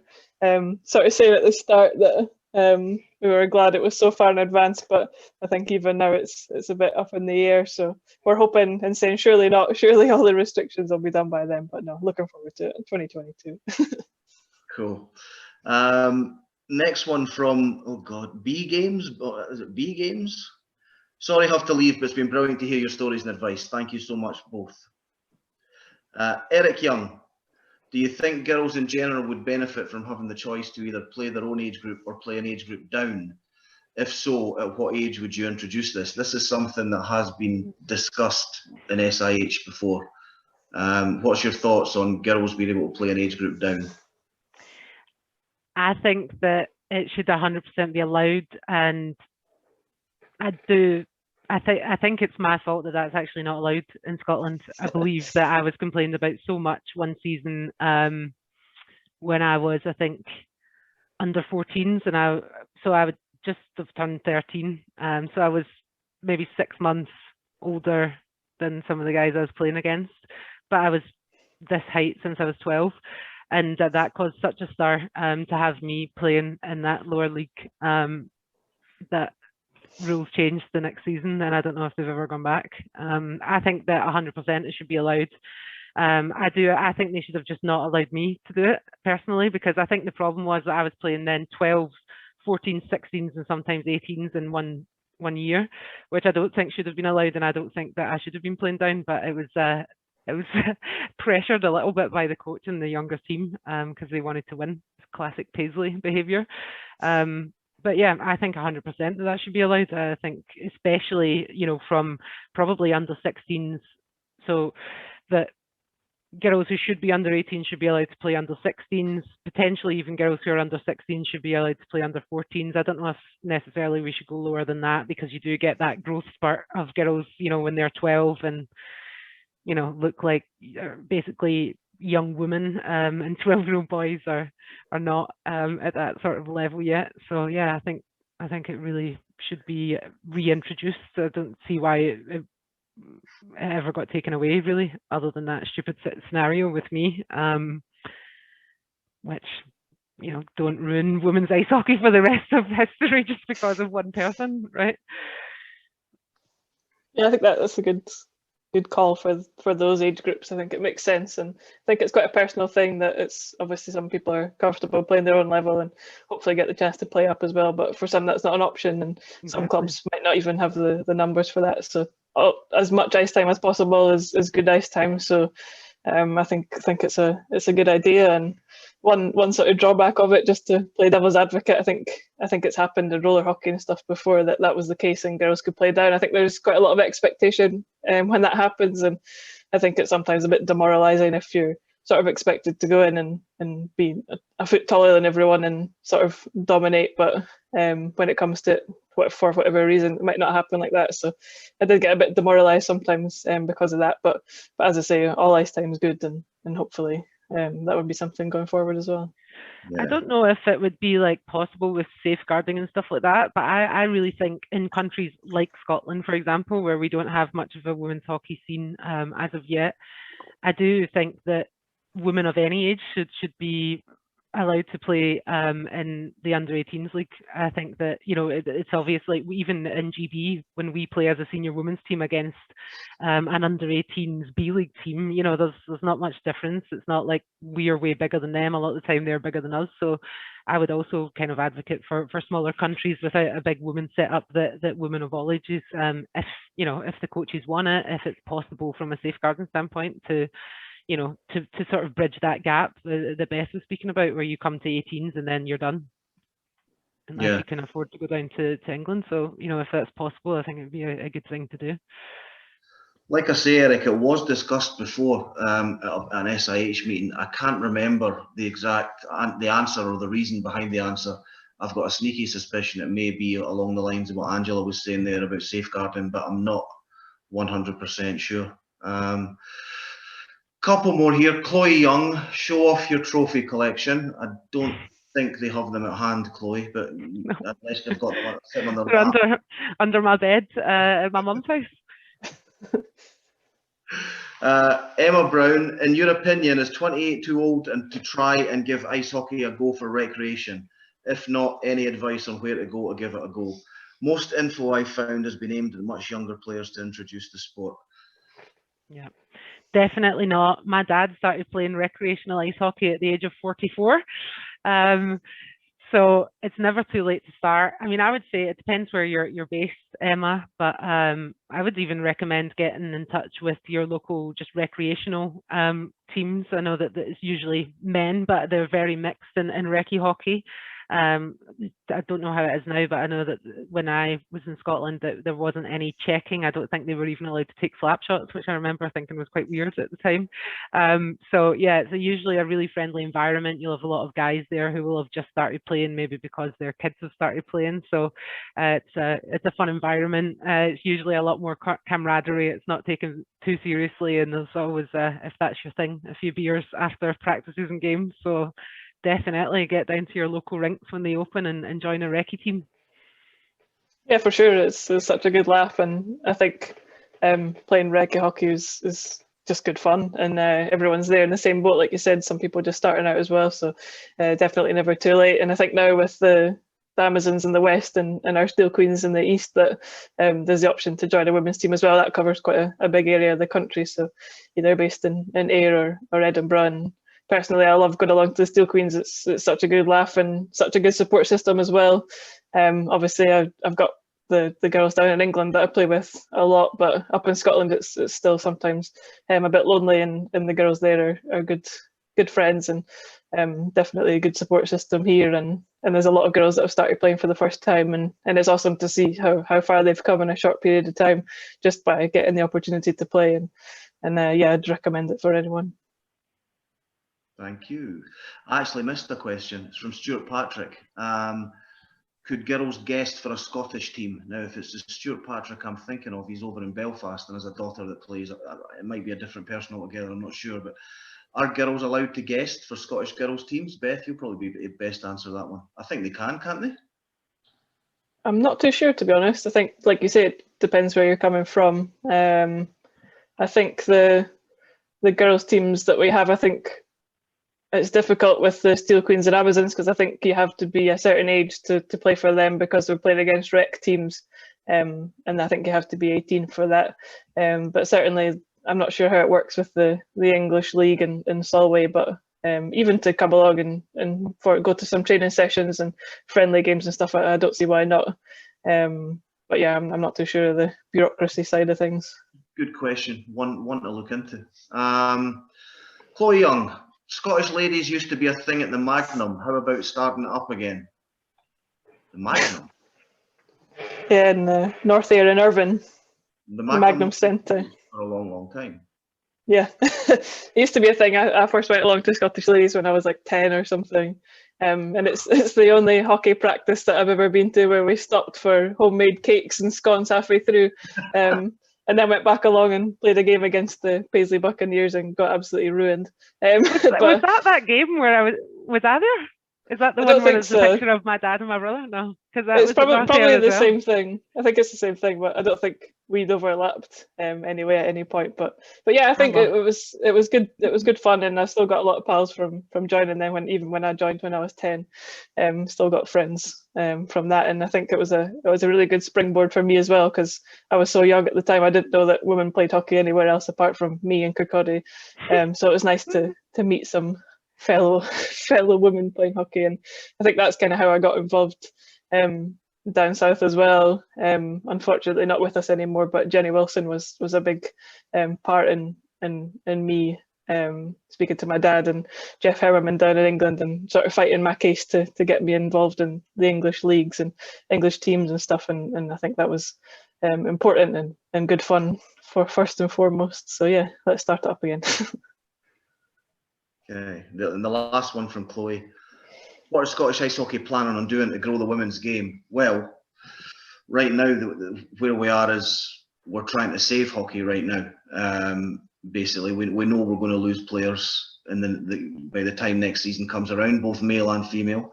sort of saying at the start that we were glad it was so far in advance, but I think even now it's a bit up in the air. So we're hoping and saying surely not. Surely all the restrictions will be done by then. But no, looking forward to it in 2022. Cool. Next one from, oh God, B Games? Is it B Games? Sorry I have to leave, but it's been brilliant to hear your stories and advice. Thank you so much, both. Eric Young, do you think girls in general would benefit from having the choice to either play their own age group or play an age group down? If so, at what age would you introduce this? This is something that has been discussed in SIH before. What's your thoughts on girls being able to play an age group down? I think that it should 100% be allowed, and I think it's my fault that that's actually not allowed in Scotland. I believe that I was complained about so much one season when I was, I think, under 14s, and I would just have turned 13. So I was maybe 6 months older than some of the guys I was playing against, but I was this height since I was 12. And that caused such a stir to have me playing in that lower league that rules changed the next season, and I don't know if they've ever gone back. I think that 100% it should be allowed. I think they should have just not allowed me to do it personally, because I think the problem was that I was playing then 12s, 14s, 16s, and sometimes 18s in one year, which I don't think should have been allowed, and I don't think that I should have been playing down. But it was pressured a little bit by the coach and the younger team, because they wanted to win. Classic Paisley behaviour. But yeah, I think 100% that should be allowed. I think especially, you know, from probably under 16s, so that girls who should be under 18 should be allowed to play under 16s, potentially even girls who are under 16 should be allowed to play under 14s. I don't know if necessarily we should go lower than that, because you do get that growth spurt of girls, you know, when they're 12 and, you know, look like basically young women, and 12-year-old boys are not at that sort of level yet. So yeah, I think it really should be reintroduced. I don't see why it ever got taken away, really, other than that stupid scenario with me, which, you know, don't ruin women's ice hockey for the rest of history just because of one person, right? Yeah, I think that's a good call for those age groups. I think it makes sense, and I think it's quite a personal thing that it's obviously some people are comfortable playing their own level and hopefully get the chance to play up as well, but for some that's not an option, and some clubs might not even have the numbers for that. So as much ice time as possible is good ice time. So I think it's a good idea. And one sort of drawback of it, just to play devil's advocate, I think it's happened in roller hockey and stuff before that was the case and girls could play down. I think there's quite a lot of expectation when that happens, and I think it's sometimes a bit demoralising if you're sort of expected to go in and be a foot taller than everyone and sort of dominate, but when it comes to it, for whatever reason, it might not happen like that. So I did get a bit demoralised sometimes because of that, but as I say, all ice time is good, and hopefully that would be something going forward as well. Yeah. I don't know if it would be like possible with safeguarding and stuff like that, but I really think in countries like Scotland, for example, where we don't have much of a women's hockey scene as of yet, I do think that women of any age should be allowed to play in the under 18s league. I think that, you know, it's obvious, like even in GB, when we play as a senior women's team against an under 18s B league team, you know, there's not much difference. It's not like we are way bigger than them. A lot of the time they're bigger than us. So I would also kind of advocate for smaller countries without a big women's setup, that women of all ages, if, you know, if the coaches want it, if it's possible from a safeguarding standpoint to, you know, to sort of bridge that gap that Beth was speaking about, where you come to 18s and then you're done, unless you can afford to go down to England. So, you know, if that's possible, I think it would be a good thing to do. Like I say, Eric, it was discussed before at an SIH meeting. I can't remember the answer or the reason behind the answer. I've got a sneaky suspicion it may be along the lines of what Angela was saying there about safeguarding, but I'm not 100% sure. Couple more here. Chloe Young, show off your trophy collection. I don't think they have them at hand, Chloe, but unless they've got them sitting on their lap. Under my bed at my mum's house. Emma Brown, in your opinion, is 28 too old and to try and give ice hockey a go for recreation? If not, any advice on where to go to give it a go? Most info I've found has been aimed at much younger players to introduce the sport. Yeah. Definitely not. My dad started playing recreational ice hockey at the age of 44. So it's never too late to start. I mean, I would say it depends where you're based, Emma, but I would even recommend getting in touch with your local just recreational teams. I know that it's usually men, but they're very mixed in recce hockey. I don't know how it is now, but I know that when I was in Scotland, that there wasn't any checking. I don't think they were even allowed to take slap shots, which I remember thinking was quite weird at the time. So yeah, it's usually a really friendly environment. You'll have a lot of guys there who will have just started playing, maybe because their kids have started playing. So it's a fun environment. It's usually a lot more camaraderie. It's not taken too seriously, and there's always, if that's your thing, a few beers after practices and games. So definitely get down to your local rinks when they open and join a recce team. Yeah, for sure. It's such a good laugh, and I think playing recce hockey is just good fun, and everyone's there in the same boat. Like you said, some people just starting out as well, so definitely never too late. And I think now with the the Amazons in the west and our Steel Queens in the east, that there's the option to join a women's team as well. That covers quite a big area of the country, so either based in Ayr or Edinburgh. And personally, I love going along to the Steel Queens. It's such a good laugh and such a good support system as well. Obviously, I've got the girls down in England that I play with a lot, but up in Scotland, it's still sometimes a bit lonely, and the girls there are good friends, and definitely a good support system here. And there's a lot of girls that have started playing for the first time, and it's awesome to see how far they've come in a short period of time just by getting the opportunity to play. And yeah, I'd recommend it for anyone. Thank you. I actually missed a question. It's from Stuart Patrick. Could girls guest for a Scottish team? Now, if it's the Stuart Patrick I'm thinking of, he's over in Belfast and has a daughter that plays. It might be a different person altogether, I'm not sure. But are girls allowed to guest for Scottish girls teams? Beth, you'll probably be best to answer that one. I think they can, can't they? I'm not too sure, to be honest. I think, like you say, it depends where you're coming from. I think the girls teams that we have, I think it's difficult with the Steel Queens and Amazons, because I think you have to be a certain age to play for them, because we're playing against rec teams, and I think you have to be 18 for that. But certainly, I'm not sure how it works with the English League in Solway, but even to come along and go to some training sessions and friendly games and stuff, I don't see why not. But yeah, I'm not too sure of the bureaucracy side of things. Good question. One to look into. Chloe Young, Scottish ladies used to be a thing at the Magnum. How about starting it up again? The Magnum? Yeah, in North Ayr in Irvine, the Magnum Centre. For a long, long time. Yeah, it used to be a thing. I first went along to Scottish ladies when I was like 10 or something. And it's the only hockey practice that I've ever been to where we stopped for homemade cakes and scones halfway through. And then went back along and played a game against the Paisley Buccaneers and got absolutely ruined. Was that game where I was I there? Is that the one where there's a picture of my dad and my brother? No, because it's probably the same thing. I think it's the same thing, but I don't think we'd overlapped anyway at any point. But yeah, I think it was good. It was good fun, and I still got a lot of pals from joining them. Even when I joined when I was 10, still got friends from that. And I think it was a really good springboard for me as well, because I was so young at the time. I didn't know that women played hockey anywhere else apart from me and Kirkcaldy. So it was nice to meet some fellow women playing hockey, and I think that's kind of how I got involved down south as well. Unfortunately not with us anymore, but Jenny Wilson was a big part in me speaking to my dad and Jeff Herriman down in England and sort of fighting my case to get me involved in the English leagues and English teams and stuff, and I think that was important and good fun for first and foremost. So yeah, let's start it up again. Okay, and the last one from Chloe. What is Scottish Ice Hockey planning on doing to grow the women's game? Well, right now, where we are is we're trying to save hockey right now. Basically, we know we're going to lose players by the time next season comes around, both male and female.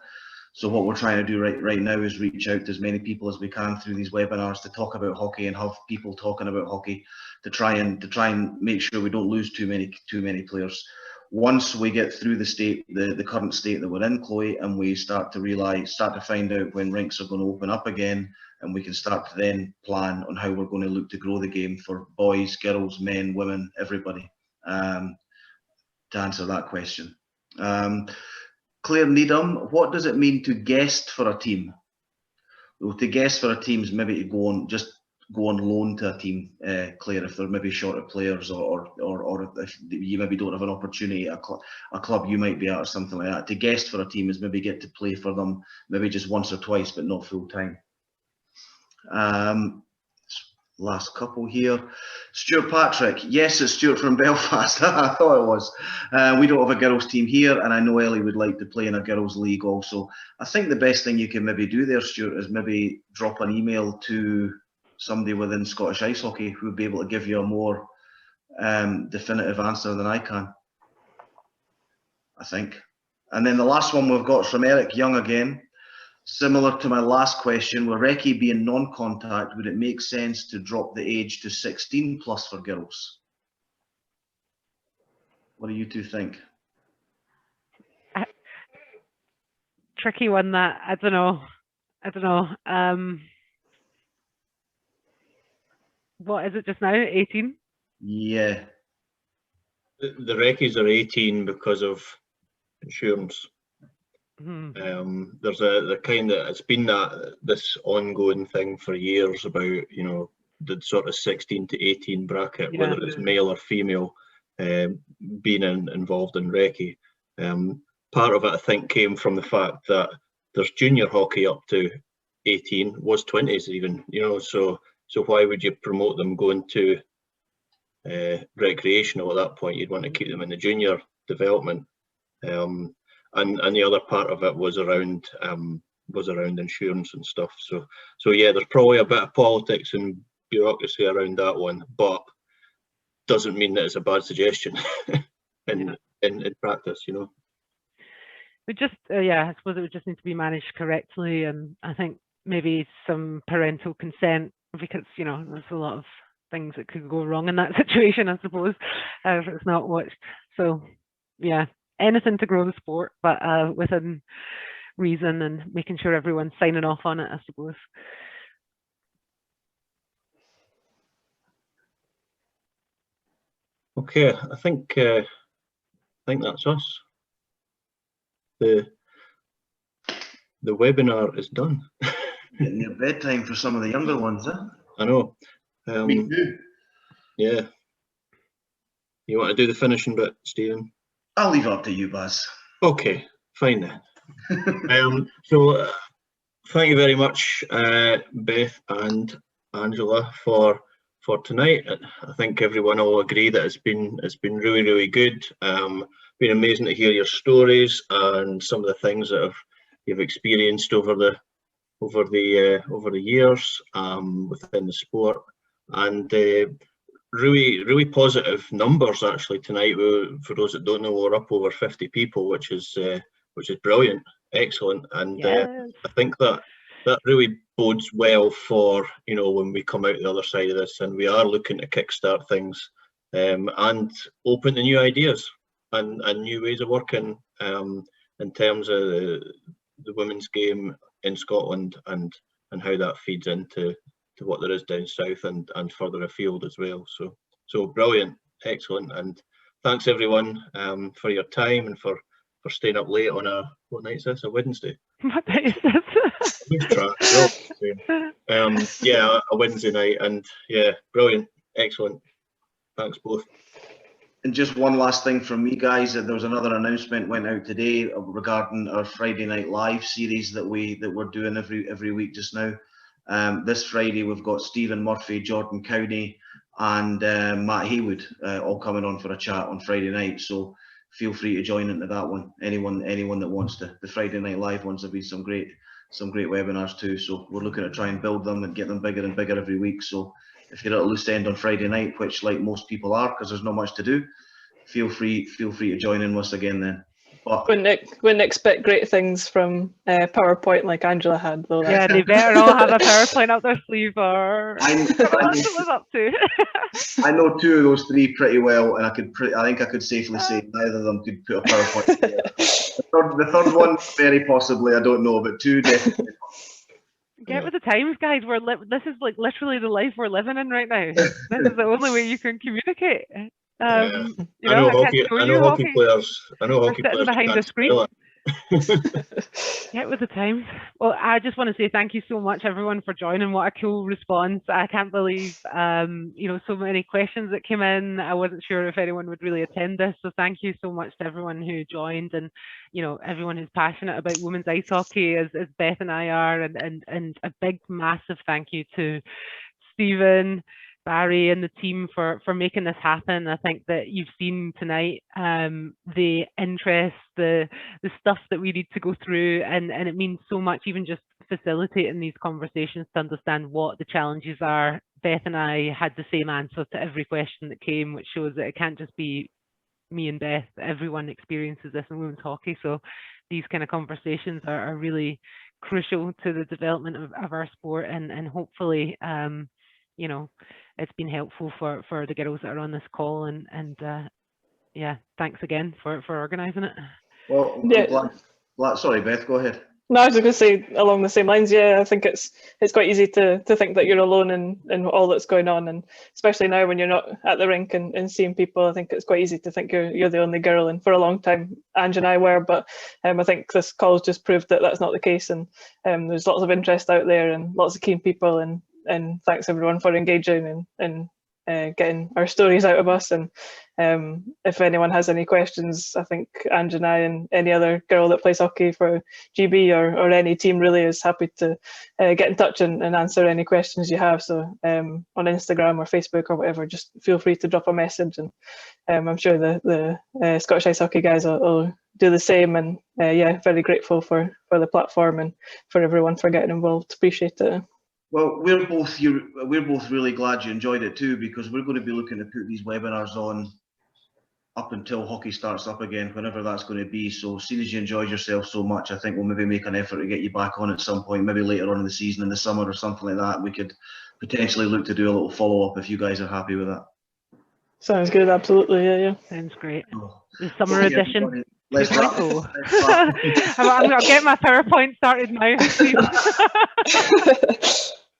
So what we're trying to do right now is reach out to as many people as we can through these webinars to talk about hockey and have people talking about hockey to try and make sure we don't lose too many players. Once we get through the current state that we're in, Chloe, and we start to find out when rinks are going to open up again, and we can start to then plan on how we're going to look to grow the game for boys, girls, men, women, everybody, to answer that question. Claire Needham, what does it mean to guest for a team? Well, to guest for a team is maybe to go on loan to a team, Claire, if they're maybe short of players, or if you maybe don't have an opportunity at a club you might be at or something like that. To guest for a team is maybe get to play for them maybe just once or twice, but not full time. Last couple here. Stuart Patrick. Yes, it's Stuart from Belfast. I thought it was. We don't have a girls team here, and I know Ellie would like to play in a girls league also. I think the best thing you can maybe do there, Stuart, is maybe drop an email to somebody within Scottish Ice Hockey who would be able to give you a more definitive answer than I can, I think. And then the last one we've got from Eric Young again. Similar to my last question, with recce being non-contact, would it make sense to drop the age to 16 plus for girls? What do you two think? Tricky one, that. I don't know. I don't know. What is it just now? 18? Yeah. The Reckies are 18 because of insurance. There's the kind of, it's been this ongoing thing for years about, you know, the sort of 16 to 18 bracket, Yeah. whether it's male or female, being involved in Recce. Part of it, I think, came from the fact that there's junior hockey up to 18, was 20s even, you know, so why would you promote them going to recreational at that point? You'd want to keep them in the junior development. And the other part of it was around insurance and stuff. So yeah, there's probably a bit of politics and bureaucracy around that one, but doesn't mean that it's a bad suggestion in practice, you know. We just, yeah, I suppose it would just need to be managed correctly, and I think maybe some parental consent, because, you know, there's a lot of things that could go wrong in that situation, I suppose, if it's not watched. So yeah, anything to grow the sport, but within reason and making sure everyone's signing off on it, I suppose. Okay, I think that's us. The webinar is done. Getting near bedtime for some of the younger ones, huh? I know. Me too. Yeah. You want to do the finishing bit, Stephen? I'll leave it up to you, Baz. Okay, fine then. So thank you very much, Beth and Angela, for tonight. I think everyone will agree that it's been really, really good. Been amazing to hear your stories and some of the things that you've experienced over the years within the sport, and really, really positive numbers actually tonight. For those that don't know, we're up over 50 people, which is brilliant, excellent, and Yes. I think that really bodes well for, you know, when we come out the other side of this, and we are looking to kickstart things and open to new ideas and new ways of working in terms of the women's game in Scotland, and how that feeds into what there is down south and further afield as well. So brilliant, excellent, and thanks everyone for your time and for staying up late on what night is this? A Wednesday? What night is this? Lose track. Yeah, a Wednesday night, and yeah, brilliant, excellent. Thanks both. And just one last thing from me, guys, that there was another announcement went out today regarding our Friday Night Live series that we're doing every week just now. This Friday we've got Stephen Murphy, Jordan Cowney, and Matt Haywood all coming on for a chat on Friday night. So feel free to join into that one. Anyone that wants to. The Friday Night Live ones have been some great webinars too. So we're looking to try and build them and get them bigger and bigger every week. So if you're at a loose end on Friday night, which like most people are, because there's not much to do, feel free to join in with us again then. But wouldn't expect great things from PowerPoint like Angela had, though. Yeah, they better all have a PowerPoint up their sleeve, or I was up to. I know two of those three pretty well, and I think I could safely say neither of them could put a PowerPoint together. The third one, very possibly, I don't know, but two definitely. Get with the times, guys. This is like literally the life we're living in right now. This is the only way you can communicate. You know, I know hockey players. Sitting behind the screen. It. Get with the times. Well, I just want to say thank you so much, everyone, for joining. What a cool response! I can't believe, you know, so many questions that came in. I wasn't sure if anyone would really attend this, so thank you so much to everyone who joined, and you know, everyone who's passionate about women's ice hockey, as Beth and I are, and a big, massive thank you to Stephen, Barry and the team for making this happen. I think that you've seen tonight the interest, the stuff that we need to go through, and it means so much, even just facilitating these conversations to understand what the challenges are. Beth and I had the same answer to every question that came, which shows that it can't just be me and Beth. Everyone experiences this in women's hockey, so these kind of conversations are really crucial to the development of our sport, and hopefully you know, it's been helpful for the girls that are on this call, and yeah, thanks again for organising it. Well, yeah. sorry, Beth, go ahead. No, I was just going to say along the same lines. Yeah, I think it's quite easy to think that you're alone in all that's going on, and especially now when you're not at the rink and seeing people, I think it's quite easy to think you're the only girl. And for a long time, Ange and I were, but I think this call's just proved that that's not the case. And there's lots of interest out there and lots of keen people. And thanks everyone for engaging and getting our stories out of us. And if anyone has any questions, I think Ange and I and any other girl that plays hockey for GB or any team really is happy to get in touch and answer any questions you have. So on Instagram or Facebook or whatever, just feel free to drop a message, and I'm sure the Scottish Ice Hockey guys will do the same. And yeah, very grateful for the platform and for everyone for getting involved. Appreciate it. Well, we're both really glad you enjoyed it too, because we're going to be looking to put these webinars on up until hockey starts up again, whenever that's going to be. So, seeing as you enjoyed yourself so much, I think we'll maybe make an effort to get you back on at some point, maybe later on in the season, in the summer or something like that. We could potentially look to do a little follow-up if you guys are happy with that. Sounds good, absolutely, yeah. Sounds great. Oh. The summer edition. Let's wrap. I'm going to get my PowerPoint started now.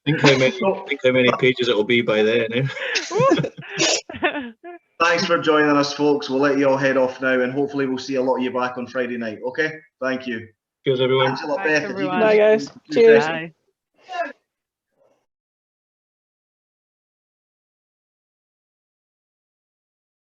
Think how many pages it will be by then. Eh? Thanks for joining us, folks. We'll let you all head off now, and hopefully we'll see a lot of you back on Friday night. Okay? Thank you. Cheers, everyone. Angela, Thanks, Beth, everyone. Bye, guys. Cheers. Bye.